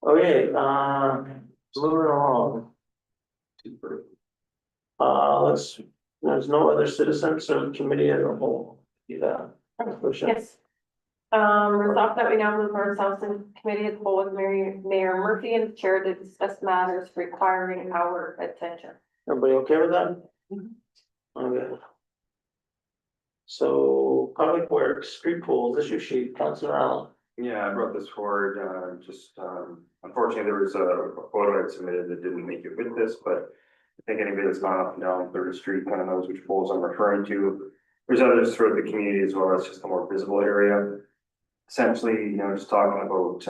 Okay, moving along. There's no other citizens or committee as a whole. Yeah. Yes. Resolve that we now move ourselves in committee of the whole with Mayor Murphy and the chair to discuss matters requiring our attention. Everybody okay with that? Okay. So, Public Works, street pools, issue sheet, Councilor Allen. Yeah, I brought this forward, unfortunately, there was a photo I submitted that didn't make it with this, but I think anybody that's gone up and down Third Street kind of knows which poles I'm referring to. There's others throughout the community as well, it's just a more visible area. Essentially, you know, just talking about,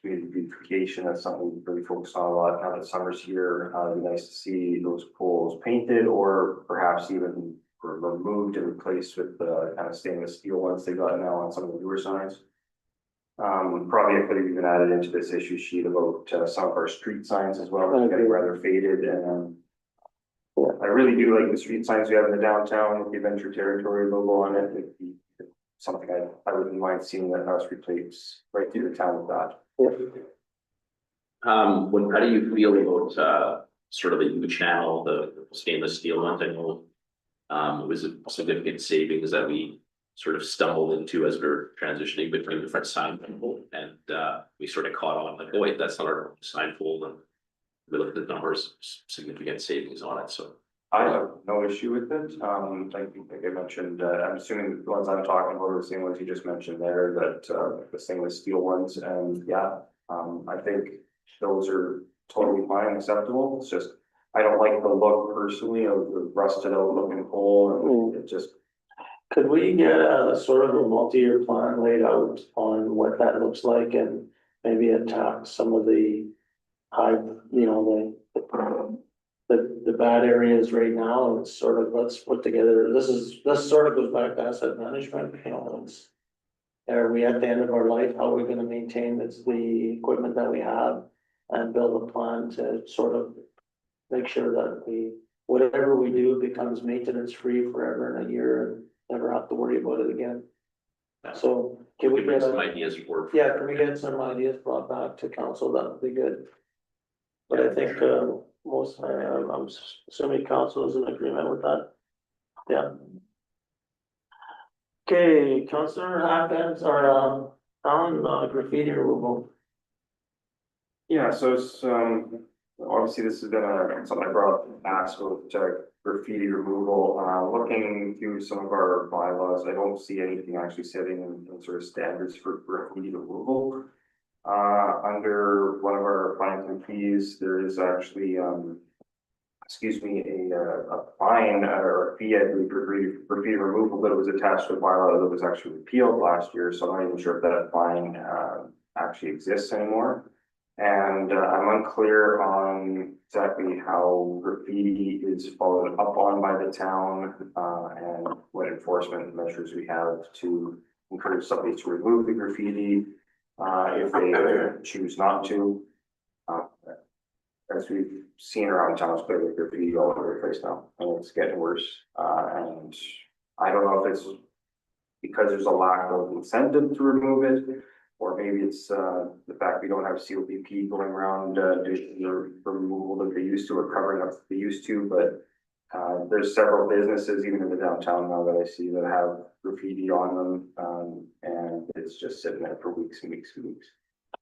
community beautification, that's something we really focus on a lot now that summer's here. It'd be nice to see those poles painted or perhaps even removed and replaced with the kind of stainless steel ones they got now on some of the newer signs. Probably I could have even added into this issue sheet about some of our street signs as well, they're getting rather faded and. I really do like the street signs we have in the downtown with the Adventure Territory logo on it. It'd be something I wouldn't mind seeing that house replace right through the town with that. How do you feel about, sort of the U channel, the stainless steel ones? I know, it was a significant savings that we sort of stumbled into as we we're transitioning between different sign pool and, we sort of caught on like, oh wait, that's not our sign pool, and we looked at the numbers, significant savings on it, so. I have no issue with it. Like I mentioned, I'm assuming the ones I'm talking about are the same ones you just mentioned there, that, the stainless steel ones, and yeah, I think those are totally fine and acceptable. It's just, I don't like the look personally of the rusted out looking pole, and it just. Could we get a sort of a multi-year plan laid out on what that looks like and maybe attack some of the high, you know, the bad areas right now, and sort of, let's put together, this sort of goes back to asset management, you know, it's. Are we at the end of our life, how are we gonna maintain the equipment that we have and build a plan to sort of make sure that whatever we do becomes maintenance free forever in a year and never have to worry about it again. So can we bring get some ideas forward? yeah, can we get some ideas brought back to council? That would be good. But I think, I'm assuming council is in agreement with that. Yeah. Okay, Councilor Hopkins, on graffiti removal. Yeah, so it's, obviously this has been something I brought up in the past with graffiti removal. Looking through some of our bylaws, I don't see anything actually setting in sort of standards for graffiti removal. Under one of our fines and fees, there is actually, a fine or a fee, I believe, for graffiti removal that was attached to a bylaw that was actually repealed last year. So I'm not even sure if that fine actually exists anymore. And I'm unclear on exactly how graffiti is followed up on by the town, and what enforcement measures we have to encourage somebody to remove the graffiti, if they choose not to. As we've seen around town, it's clearly graffiti all over the place now, and it's getting worse. And I don't know if it's because there's a lack of incentive to remove it, or maybe it's the fact we don't have COPP going around doing the removal that they used to, or covering up that they used to, but there's several businesses, even in the downtown now, that I see that have graffiti on them, and it's just sitting there for weeks and weeks and weeks. I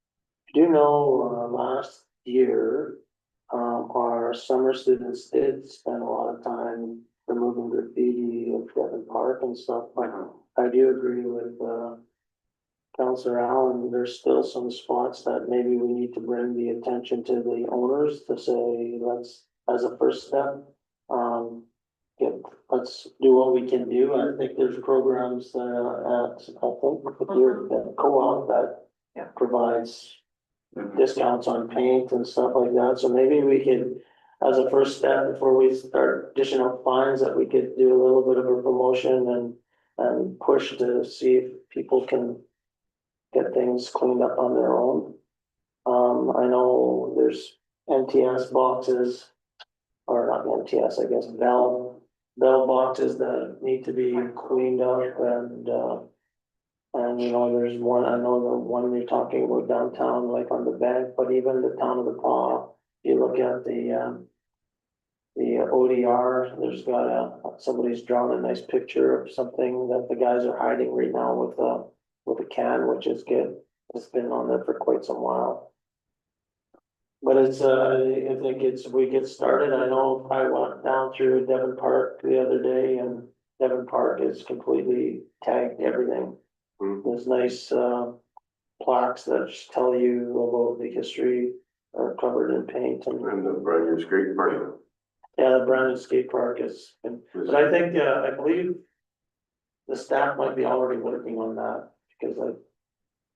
do know, last year, our summer students did spend a lot of time removing graffiti of Devon Park and stuff, but I do agree with, Counselor Allen, there's still some spots that maybe we need to bring the attention to the owners to say, let's, as a first step, let's do what we can do. I think there's programs, at, I think, with your co-op that Yeah. provides discounts on paint and stuff like that, so maybe we could, as a first step, before we start dishing out fines, that we could do a little bit of a promotion and push to see if people can get things cleaned up on their own. I know there's MTS boxes, or not MTS, I guess, Bell boxes that need to be cleaned up, and you know, there's one, I know the one you're talking about downtown, like on the bank, but even the town of the Paw, you look at the ODR, there's got somebody's drawn a nice picture of something that the guys are hiding right now with a can, which is good. It's been on there for quite some while. But it's, I think we get started. I know I went down through Devon Park the other day, and Devon Park is completely tagged everything. There's nice, plaques that just tell you about the history, are covered in paint and. And the brand new skate park. Yeah, the Brandon Skate Park is, but I think, I believe the staff might be already working on that, because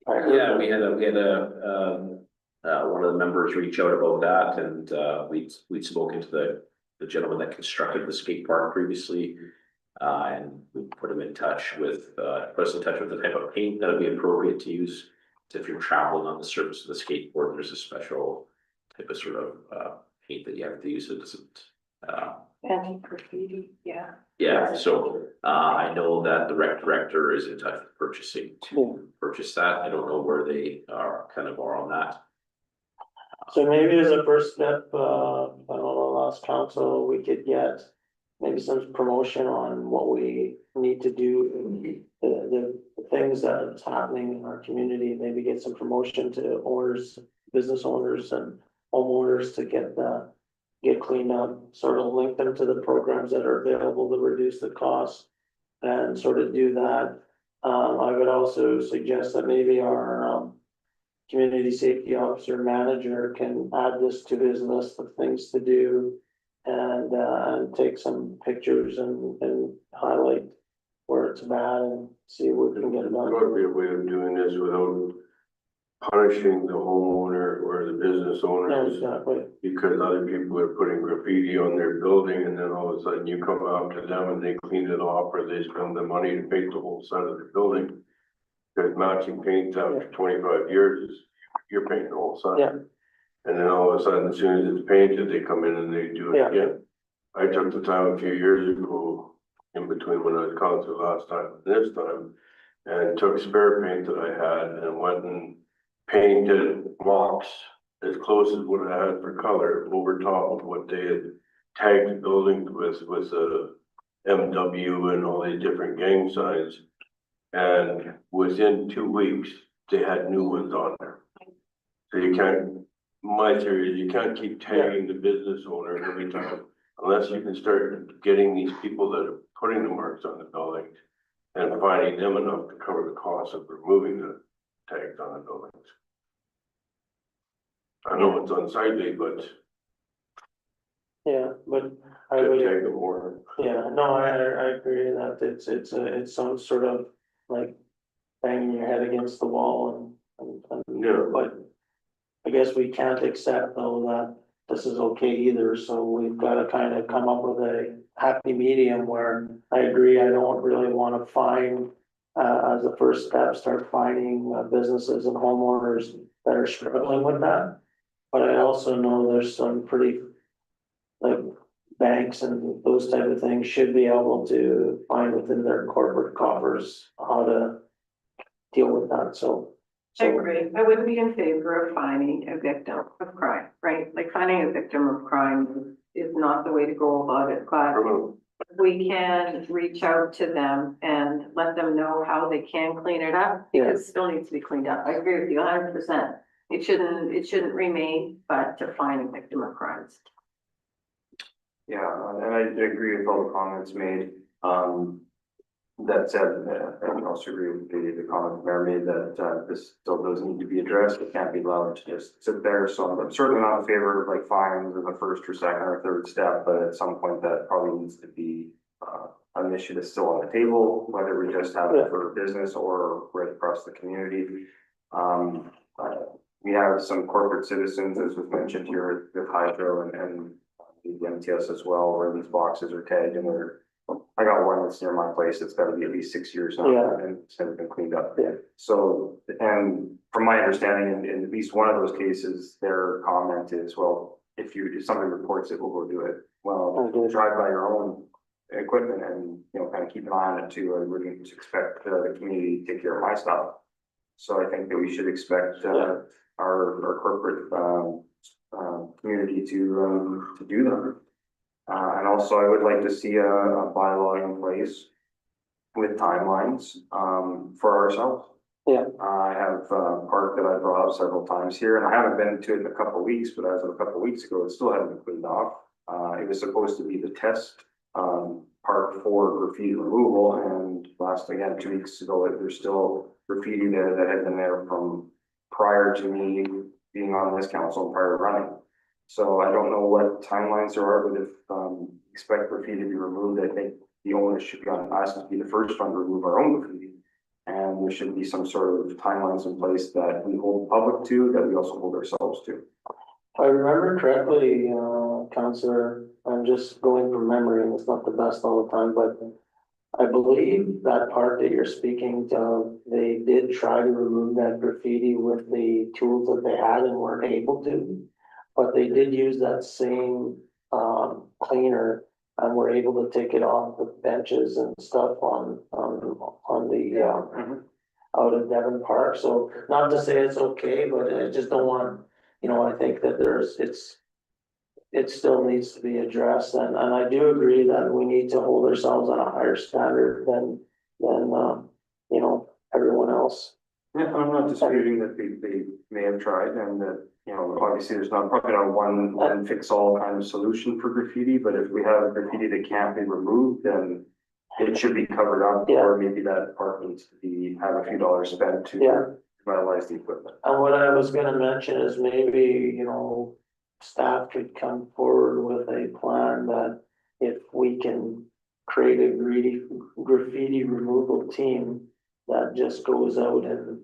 I heard Yeah, that- we had one of the members reach out about that, and we'd spoken to the gentleman that constructed the skate park previously. And we put him in touch with, put us in touch with the type of paint that would be appropriate to use. So if you're traveling on the surface of the skateboard, there's a special type of sort of paint that you have to use. It doesn't. Anti-graffiti, yeah. Yeah, so I know that the rec director is in touch with purchasing to purchase that. I don't know where they are on that. So maybe as a first step, I don't know, last council, we could get maybe some promotion on what we need to do. The things that's happening in our community, maybe get some promotion to owners, business owners and homeowners to get cleaned up, sort of link them to the programs that are available to reduce the cost and sort of do that. I would also suggest that maybe our community safety officer manager can add this to his list of things to do and take some pictures and highlight where it's bad and see what we can get There's done. got to be a way of doing this without punishing the homeowner or the business Yeah, owners. exactly. Because other people are putting graffiti on their building, and then all of a sudden you come out to them and they clean it off, or they spend the money to paint the whole side of the building. Because matching paint after 25 years is, you're painting the whole side. Yeah. And then all of a sudden, as soon as it's painted, they come in and they do it Yeah. again. I took the time a few years ago, in between when I was council last time and this time, and took spare paint that I had and went and painted blocks as close as what I had for color over top of what they had tagged the buildings with a MW and all these different gang signs. And within 2 weeks, they had new ones on there. So you can't, my theory is you can't keep tagging the business owner every time, unless you can start getting these people that are putting the marks on the buildings and finding them enough to cover the cost of removing the tags on the buildings. I know it's unsightly, but Yeah, but I to would. tag them more. Yeah, no, I agree that it's some sort of like banging your head against the wall Yeah. But I guess we can't accept though that this is okay either, so we've gotta kind of come up with a happy medium where I agree, I don't really wanna fine. As a first step, start fining businesses and homeowners that are struggling with that. But I also know there's some pretty, like, banks and those type of things should be able to find within their corporate coffers how to deal with that, so. I agree. I wouldn't be in favor of finding a victim of crime, right? Like finding a victim of crime is not the way to go about it, but Criminal. we can reach out to them and let them know how they can clean it up. Because it still needs to be cleaned up. I agree with you 100%. It shouldn't remain, but to find a victim of crimes. Yeah, and I agree with all the comments made. That said, I can also agree with the comment the mayor made that this still does need to be addressed. It can't be allowed to just sit there. So I'm certainly not in favor of like fines in the first or second or third step, but at some point that probably needs to be an issue that's still on the table, whether we just have it for business or right across the community. We have some corporate citizens, as was mentioned here with Hydro and the MTS as well, where these boxes are tagged and I got one that's near my place. It's got to be at least 6 years now, Yeah. and it's never been cleaned up. Yeah. So, and from my understanding, in at least one of those cases, their comment is, well, if somebody reports it, we'll go do it. Well, drive by your own equipment and, kind of keep an eye on it too. I wouldn't expect the community to take care of my stuff. So I think that we should expect our corporate community to do that. And also I would like to see a bylaw in place with timelines for ourselves. Yeah. I have a park that I brought up several times here, and I haven't been to it in a couple of weeks, but as of a couple of weeks ago, it still hadn't been cleaned off. It was supposed to be the test park for graffiti removal, and last, again, 2 weeks ago, there's still graffiti there that had been there from prior to me being on this council and prior to running. So I don't know what timelines there are, but if expect graffiti to be removed, I think the onus should be on us to be the first one to remove our own graffiti. And there should be some sort of timelines in place that we hold the public to, that we also hold ourselves to. If I remember correctly, Counselor, I'm just going from memory and it's not the best all the time, but I believe that part that you're speaking to, they did try to remove that graffiti with the tools that they had and weren't able to. But they did use that same cleaner and were able to take it off the benches and stuff on the out of Devon Park. So not to say it's okay, but I just don't want, I think that it still needs to be addressed, and I do agree that we need to hold ourselves on a higher standard than everyone else. Yeah, I'm not disputing that they may have tried, and that, obviously there's probably not one fix all kind of solution for graffiti, but if we have graffiti that can't be removed, then it should be covered up, or maybe that part needs to have a few dollars spent to revitalize the equipment. And what I was gonna mention is maybe, staff could come forward with a plan that if we can create a graffiti removal team that just goes out and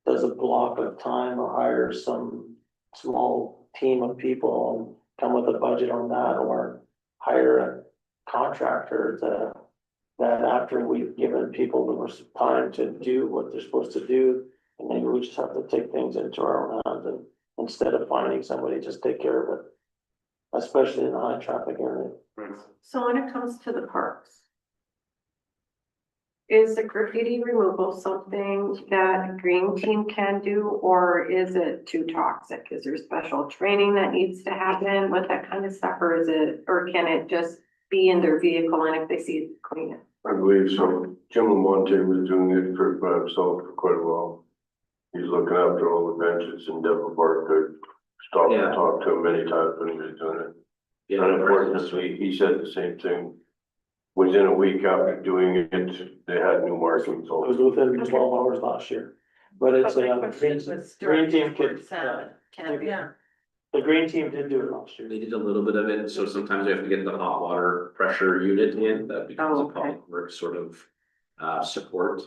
does a block of time or hires some small team of people and come with a budget on that, or hire a contractor that after we've given people the time to do what they're supposed to do, and maybe we just have to take things into our own hands and instead of finding somebody, just take care of it, especially in the high traffic area. So when it comes to the parks, is the graffiti removal something that a green team can do, or is it too toxic? Is there special training that needs to happen with that kind of stuff, or can it just be in their vehicle and if they see it, clean it? I believe so. Jim Lamonte was doing it by himself for quite a while. He's looking after all the benches in Devil Park. I stopped and talked to him many times when he was doing it. Yeah, And unfortunately, he said the same thing. Within a week after doing it, they had new markings. It was within 12 hours last year, but it's green team could, the green team did do it last year. They did a little bit of it, so sometimes we have to get the hot water pressure unit in, that becomes a public works sort of support.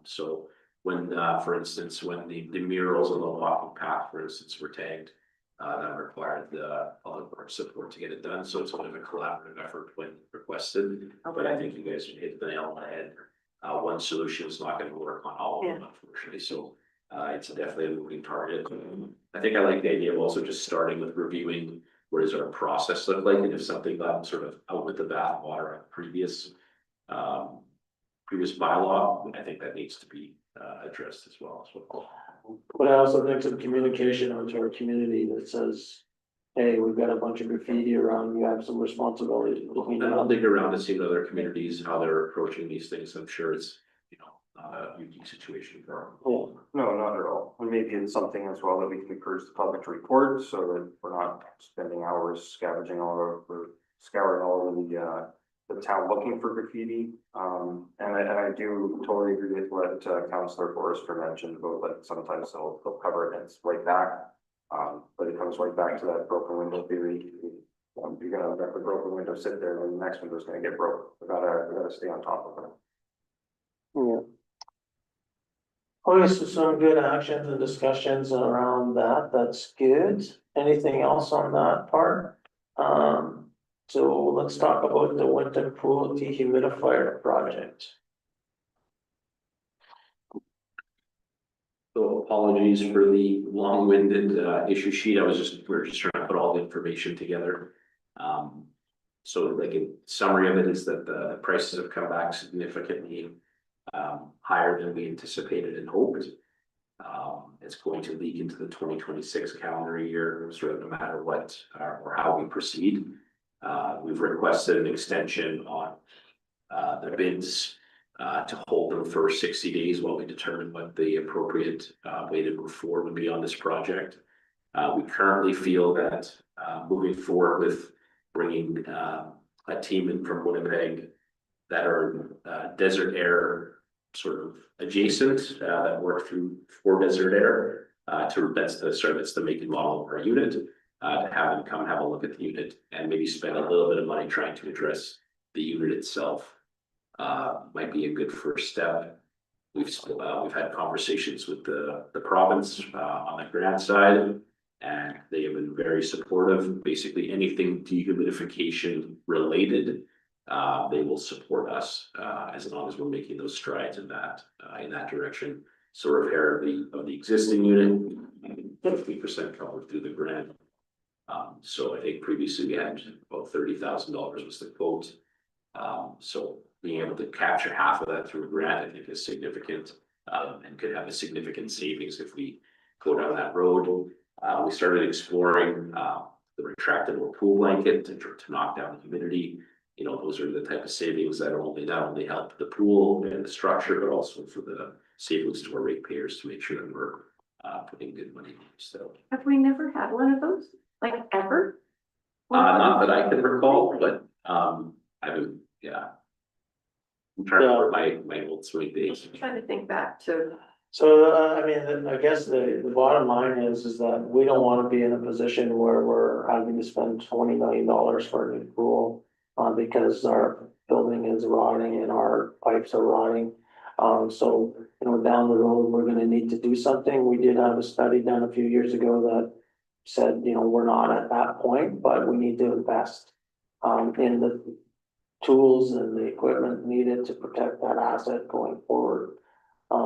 So when, for instance, when the murals on the walking path, for instance, were tagged. That required the public works support to get it done, so it's kind of a collaborative effort when requested, but I think you guys hit the nail on the head. One solution is not gonna work on all of them, unfortunately, so it's definitely a moving target. I think I like the idea of also just starting with reviewing what does our process look like, and if something got sort of out with the bathwater on previous bylaw, I think that needs to be addressed as well. But I also think some communication out to our community that says, hey, we've got a bunch of graffiti around, you have some responsibility to clean it And I'll up. dig around to see what other communities, how they're approaching these things. I'm sure it's, not a unique situation for our. Yeah. No, not at all. And maybe it's something as well that we can encourage the public to report so that we're not spending hours scouring all over the town looking for graffiti. And I do totally agree with what Councillor Forrester mentioned about that sometimes they'll cover it and it's right back. But it comes right back to that broken window theory. You're gonna let the broken window sit there and the next window's gonna get broke. We gotta stay on top of it. Yeah. Okay, so some good actions and discussions around that, that's good. Anything else on that part? So let's talk about the Winton Pool dehumidifier project. So apologies for the long-winded issue sheet. We were just trying to put all the information together. So like in summary of it is that the prices have come back significantly higher than we anticipated and hoped. It's going to leak into the 2026 calendar year, sort of no matter what or how we proceed. We've requested an extension on the bids to hold them for 60 days while we determine what the appropriate way to move forward would be on this project. We currently feel that moving forward with bringing a team in from Winnipeg that are Desert Air sort of adjacent that work for Desert Air that's the make and model of our unit, to have them come have a look at the unit and maybe spend a little bit of money trying to address the unit itself. Might be a good first step. We've had conversations with the province on the grant side, and they have been very supportive. Basically, anything dehumidification related, they will support us as long as we're making those strides in that direction. So repair of the existing unit, 50% covered through the grant. So I think previously we had about $30,000 was the quote. So being able to capture half of that through a grant, I think is significant, and could have a significant savings if we go down that road. We started exploring the retractable pool blanket to knock down the humidity. Those are the type of savings that not only help the pool and the structure, but also for the savings to our ratepayers to make sure that we're putting good money. So Have we never had one of those, like ever? not that I can recall, but I've been, yeah. I'm trying to remember my old sweet days. I'm trying to think back to, So, I mean, I guess the bottom line is that we don't wanna be in a position where we're having to spend $20 million for a new pool. Because our building is rotting and our pipes are rotting. So, down the road, we're gonna need to do something. We did have a study done a few years ago that said, we're not at that point, but we need to invest in the tools and the equipment needed to protect that asset going forward.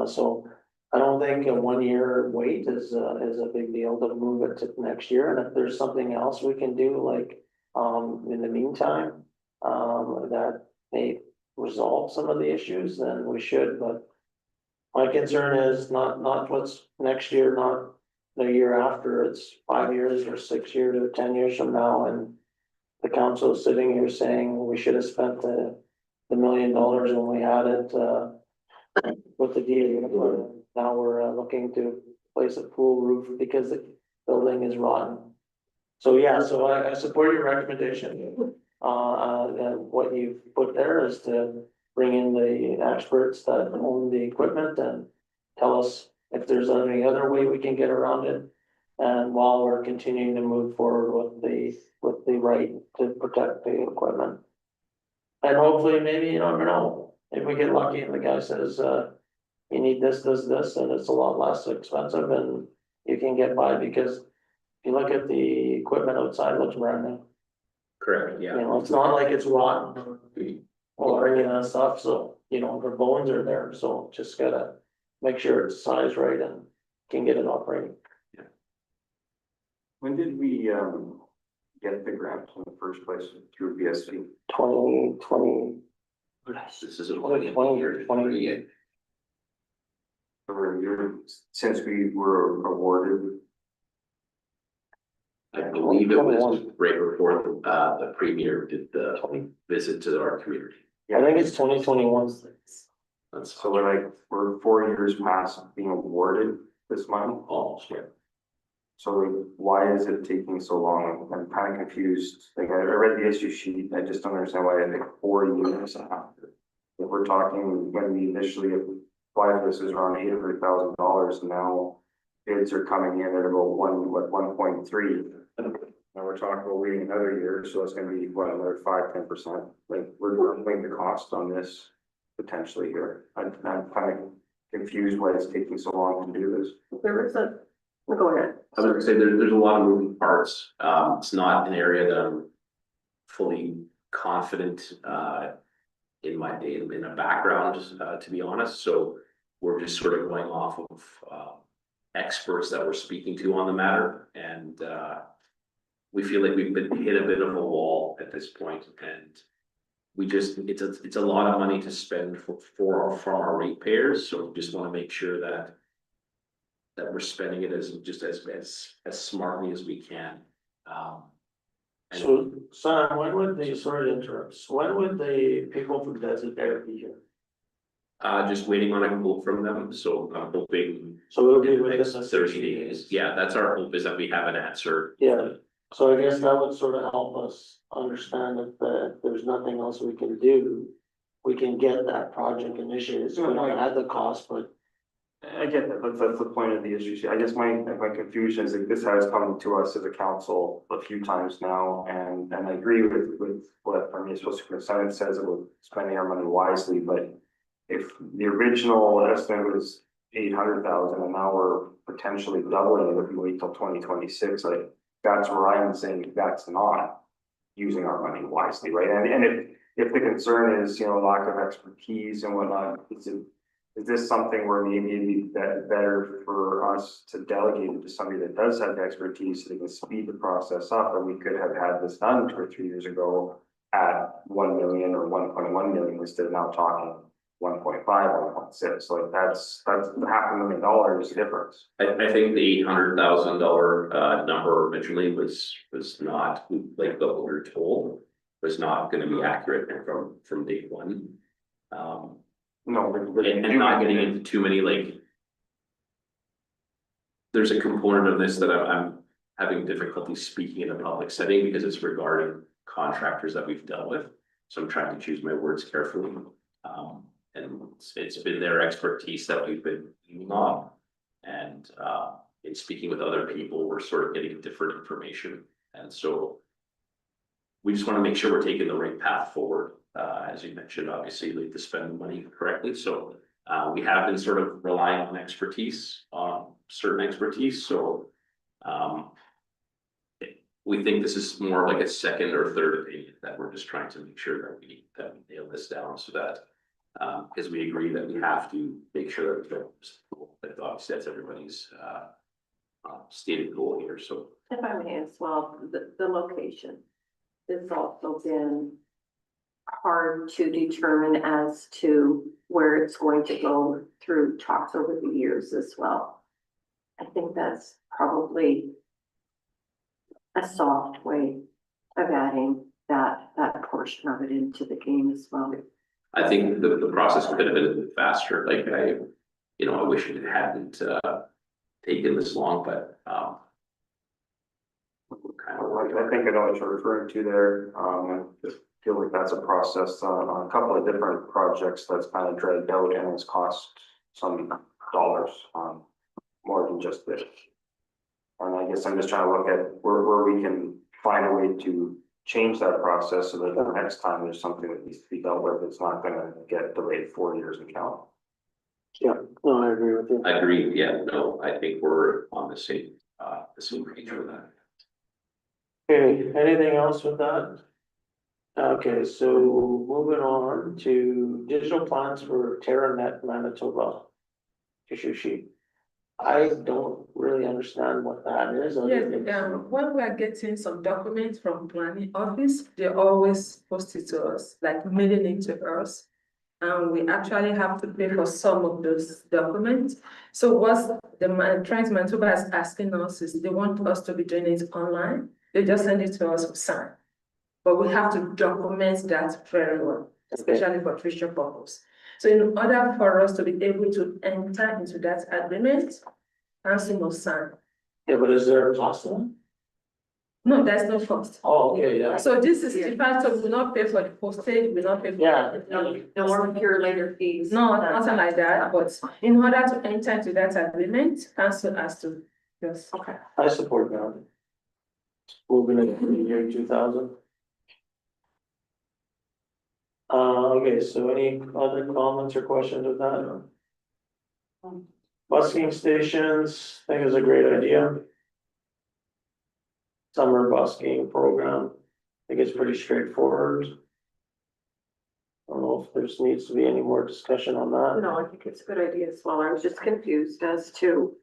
So I don't think a 1 year wait is a big deal to move it to next year. And if there's something else we can do, like in the meantime, that may resolve some of the issues, then we should, but my concern is not what's next year, not the year after, it's 5 years or 6 years or 10 years from now, and the council is sitting here saying we should have spent the $1 million when we had it with the deal. Now we're looking to place a pool roof because the building is rotten. So yeah, so I support your recommendation. And what you've put there is to bring in the experts that own the equipment and tell us if there's any other way we can get around it. And while we're continuing to move forward with the right to protect the equipment. And hopefully, maybe, you never know, if we get lucky and the guy says, you need this, and it's a lot less expensive and you can get by because if you look at the equipment outside, it looks brand new. Correct, You yeah. know, it's not like it's rotten or any of that stuff, so, you know, the bones are there, so just gotta make sure it's sized right and can get it operating. When did we get the grant in the first place through BSC? 2020, This is a 2020 year, or 28. Over a year since we were awarded? I believe it was right before the premier did the visit to our community. I think it's 2021. That's So we're 4 years past being awarded this money. almost, yeah. So like, why is it taking so long? I'm kind of confused. Like I read the issue sheet. I just don't understand why it took 4 years. If we're talking when we initially applied for this was around $800,000 and now bids are coming in at about 1.3. Now we're talking about waiting another year, so it's gonna be what, another 5-10%. Like we're doubling the cost on this potentially here. I'm kind of confused why it's taking so long to do this. There is a, go ahead. I was gonna say there's a lot of moving parts. It's not an area that I'm fully confident in my data, in a background, to be honest. So we're just sort of going off of experts that we're speaking to on the matter, and we feel like we've been hit a bit of a wall at this point, and we just it's a lot of money to spend from our ratepayers. So we just want to make sure that we're spending it as smartly as we can. And So, Sam, when would the, sorry to interrupt, when would the people from Desert Air be here? just waiting on a quote from them, so I'm hoping So it'll be in the within next the 30 days. Yeah, that's our hope, is that we have an answer. Yeah. So I guess that would sort of help us understand if there's nothing else we can do. We can get that project initiated, it's gonna add the cost, but I get that, that's the point of the issue. I guess my confusion is that this has come to us as a council a few times now, and I agree with what our municipal superintendent says about spending our money wisely, but if the original estimate was 800,000 and now we're potentially doubling it if we wait till 2026, like that's where I'm saying that's not using our money wisely, right? And if the concern is, you know, lack of expertise and whatnot, is this something where maybe it'd be better for us to delegate it to somebody that does have the expertise so they can speed the process up, and we could have had this done 2 or 3 years ago at 1 million or 1.1 million instead of now talking 1.5, 1.6. Like that's $500,000 difference. I think the $800,000 number originally was not, like what we were told, was not gonna be accurate from day one. No, And not getting into too many, like. There's a component of this that I'm having difficulty speaking in a public setting because it's regarding contractors that we've dealt with. So I'm trying to choose my words carefully. And it's been their expertise that we've been leaning on. And in speaking with other people, we're sort of getting different information. And so we just want to make sure we're taking the right path forward. As you mentioned, obviously, like to spend the money correctly. So we have been sort of relying on expertise, certain expertise. So we think this is more like a second or third opinion that we're just trying to make sure that we nail this down so that because we agree that we have to make sure that that obviously that's everybody's stated goal here. So If I may as well, the location has also been hard to determine as to where it's going to go through talks over the years as well. I think that's probably a soft way of adding that portion of it into the game as well. I think the process could have been a bit faster. Like I wish it hadn't taken this long, but I think I know what you're referring to there. I just feel like that's a process on a couple of different projects that's kind of dragged out and has cost some dollars, more than just this. And I guess I'm just trying to look at where we can find a way to change that process so that the next time there's something that needs to be dealt with, it's not gonna get delayed 4 years and count. Yeah, no, I agree with you. I agree, yeah, no, I think we're on the same page with that. Okay, anything else with that? Okay, so moving on to digital plans for TerraNet Manitoba. Issue sheet. I don't really understand what that is. other Yes, than- when we are getting some documents from planning office, they always post it to us, like mailing it to us. And we actually have to pay for some of those documents. So what Trans Manitoba is asking us is they want us to be doing it online. They just send it to us to sign. But we have to document that very well, especially for future purpose. So in order for us to be able to enter into that agreement, council must sign. Yeah, but is there a cost to it? No, there's no cost. Oh, okay, yeah. So this is the fact of we not pay for the postage, we not pay for. Yeah. No more pure later fees. No, nothing like that, but in order to enter into that agreement, council has to just. Okay. I support that. Moving into the year 2000. Okay, so any other comments or questions with that? Busking stations, I think is a great idea. Summer busking program, I think it's pretty straightforward. I don't know if there's needs to be any more discussion on that. No, I think it's a good idea as well. I was just confused as to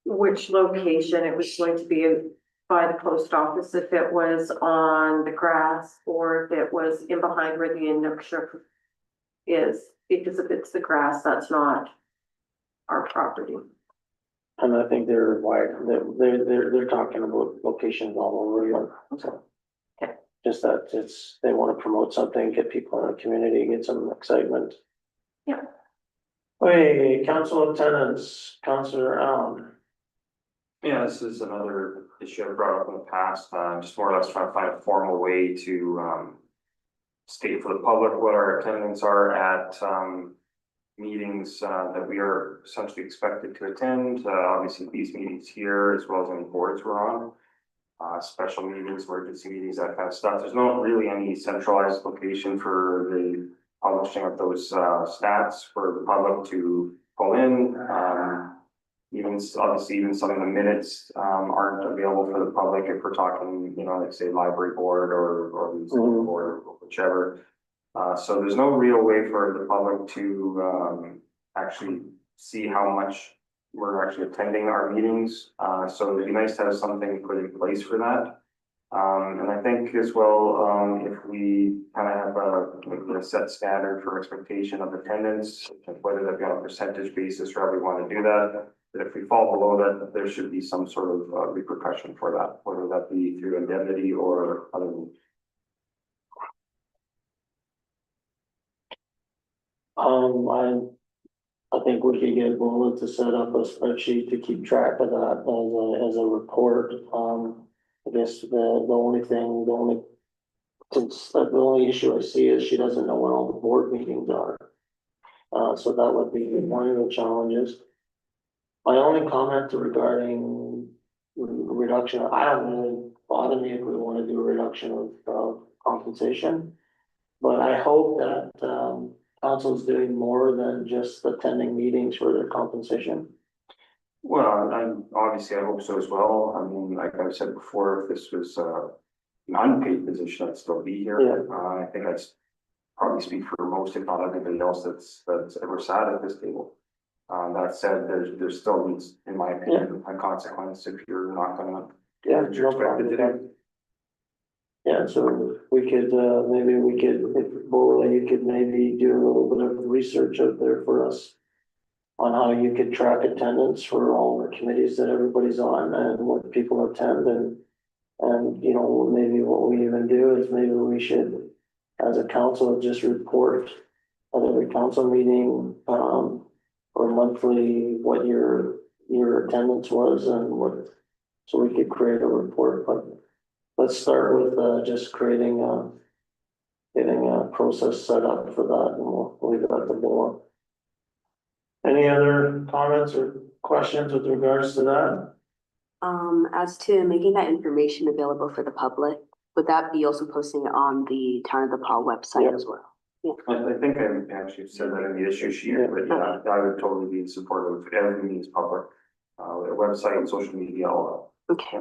which location it was going to be by the post office, if it was on the grass or if it was in behind where the Inukshuk is, because if it's the grass, that's not our property. And I think they're wide, they're talking about locations all over, so. Okay. Just that they wanna promote something, get people in the community, get some excitement. Yeah. Okay, council attendance, Councillor Allen. Yeah, this is another issue I brought up in the past, just more or less trying to find a formal way to state for the public what our attendance are at meetings that we are essentially expected to attend. Obviously, these meetings here, as well as any boards we're on. Special meetings, emergency meetings, that kind of stuff. There's not really any centralized location for the publishing of those stats for the public to pull in. Even obviously, even some of the minutes aren't available for the public if we're talking, you know, like say library board or the school board or whichever. So there's no real way for the public to actually see how much we're actually attending our meetings. So it'd be nice to have something put in place for that. And I think as well, if we kind of have a set standard for expectation of attendance, whether that be on a percentage basis or how we want to do that. But if we fall below that, there should be some sort of repercussion for that, whether that be through indemnity or other means. I think we could get Bola to set up a spreadsheet to keep track of that as a report. I guess the only issue I see is she doesn't know when all the board meetings are. So that would be one of the challenges. My only comment regarding reduction, I don't really bother me if we want to do a reduction of compensation. But I hope that council's doing more than just attending meetings for their compensation. Well, obviously I hope so as well. I mean, like I said before, if this was an unpaid position, I'd still be here. Yeah. I think I'd probably speak for most, if not everybody else that's ever sat at this table. That said, there's still needs, in my opinion, a consequence if you're not gonna. Yeah, what you're no problem expected with to that. do. Yeah, so we could, maybe we could, if Bola, you could maybe do a little bit of research out there for us. On how you could track attendance for all the committees that everybody's on and what people attend and, you know, maybe what we even do is maybe we should, as a council, just report at every council meeting, or monthly, what your attendance was and what, so we could create a report, but let's start with, just getting a process set up for that and we'll leave it at the Bola. Any other comments or questions with regards to that? As to making that information available for the public, would that be also posting it on the Town of the Paul website Yep. as well? I think I actually said that in the issue sheet, but yeah, I would totally be in support of everything is public. The website, social media, all Okay.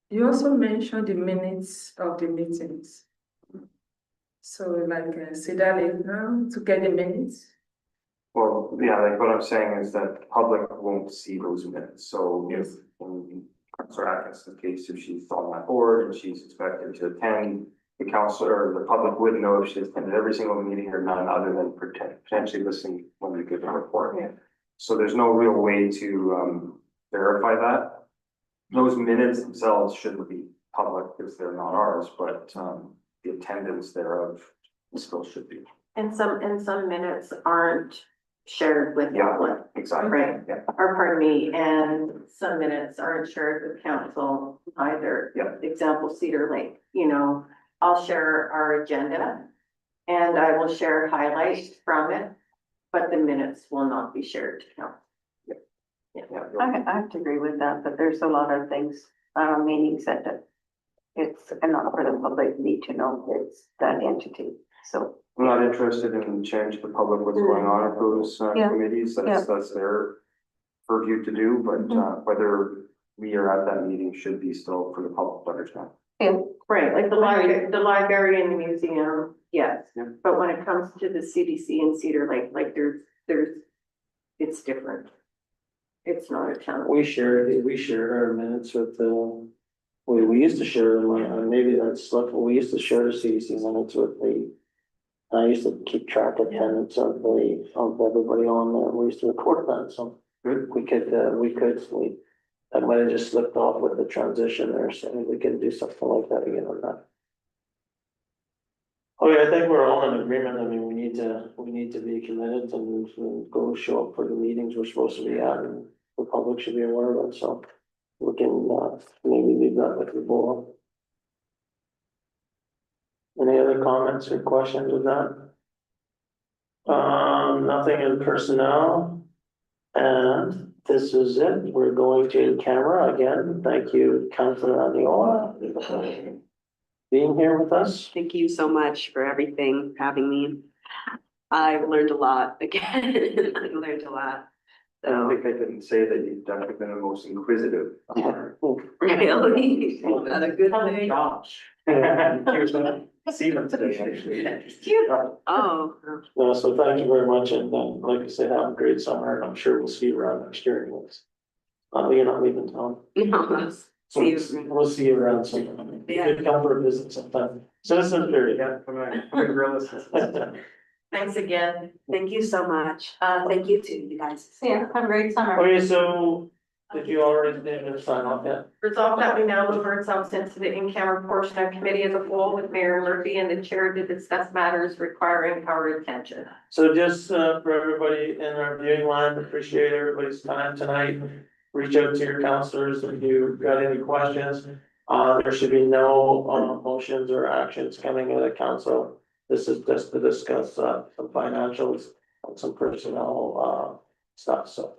You also mentioned the minutes of the meetings. So like, Cedar Lake now to get the minutes. Well, yeah, like what I'm saying is that the public won't see those minutes, so if, in Councillor Atkinson's case, if she's on that board and she's expected to attend, the councillor, or the public would know if she's attended every single meeting or none, other than potentially listening when we give a report. Yeah. So there's no real way to verify that. Those minutes themselves shouldn't be public because they're not ours, but the attendance thereof still should be. And some minutes aren't shared with Yeah. public, Exactly. Right. Yeah. or pardon me, and some minutes aren't shared with council either. Yeah. Example, Cedar Lake, you know, I'll share our agenda and I will share highlights from it, but the minutes will not be shared to council. Yeah. I have to agree with that, but there's a lot of things, meetings that it's not for the public need to know it's that entity, so. I'm not interested in sharing to the public what's going on at those Yeah. committees, that's their purview to do, but whether we are at that meeting should be still for the public to understand. Right, like the library and the museum, yes, Yeah. but when it comes to the CDC and Cedar Lake, like it's different. It's not a town. We shared our minutes with we used to share them, maybe that's like, we used to share the CDC minutes with I used to keep track of attendance of everybody on there, we used to record that, so. Good. That might have just slipped off with the transition there, so we can do something like that again on that. Okay, I think we're all in agreement, I mean, we need to be committed and go show up for the meetings we're supposed to be at, and the public should be aware of it, so. We can, maybe leave that with the board. Any other comments or questions with that? Nothing in personnel. And this is it, we're going to camera again, thank you, Councilor Aniola, being here with us. Thank you so much for everything, having me. I've learned a lot again. I learned a lot. I don't So, think I can say that you've definitely been the most inquisitive. really, not a good thing. Josh. See them today, actually. Oh, No, so thank you very much, and like I said, have a great summer, and I'm sure we'll see you around next year anyways. You're not leaving town. no, see you. We'll see you around sometime. You could come for a visit sometime. Citizen period. Yeah, come on. Thanks again. Thank you so much. Thank you too, you guys. Yeah, have a great summer. Okay, so did you already sign off yet? Resolved that we now move ourselves into the in-camera portion of committee as a whole with Mayor Murphy and the chair to discuss matters requiring our attention. So just for everybody in our viewing line, appreciate everybody's time tonight. Reach out to your counselors if you've got any questions. There should be no motions or actions coming out of council. This is just to discuss some financials and some personnel stuff, so.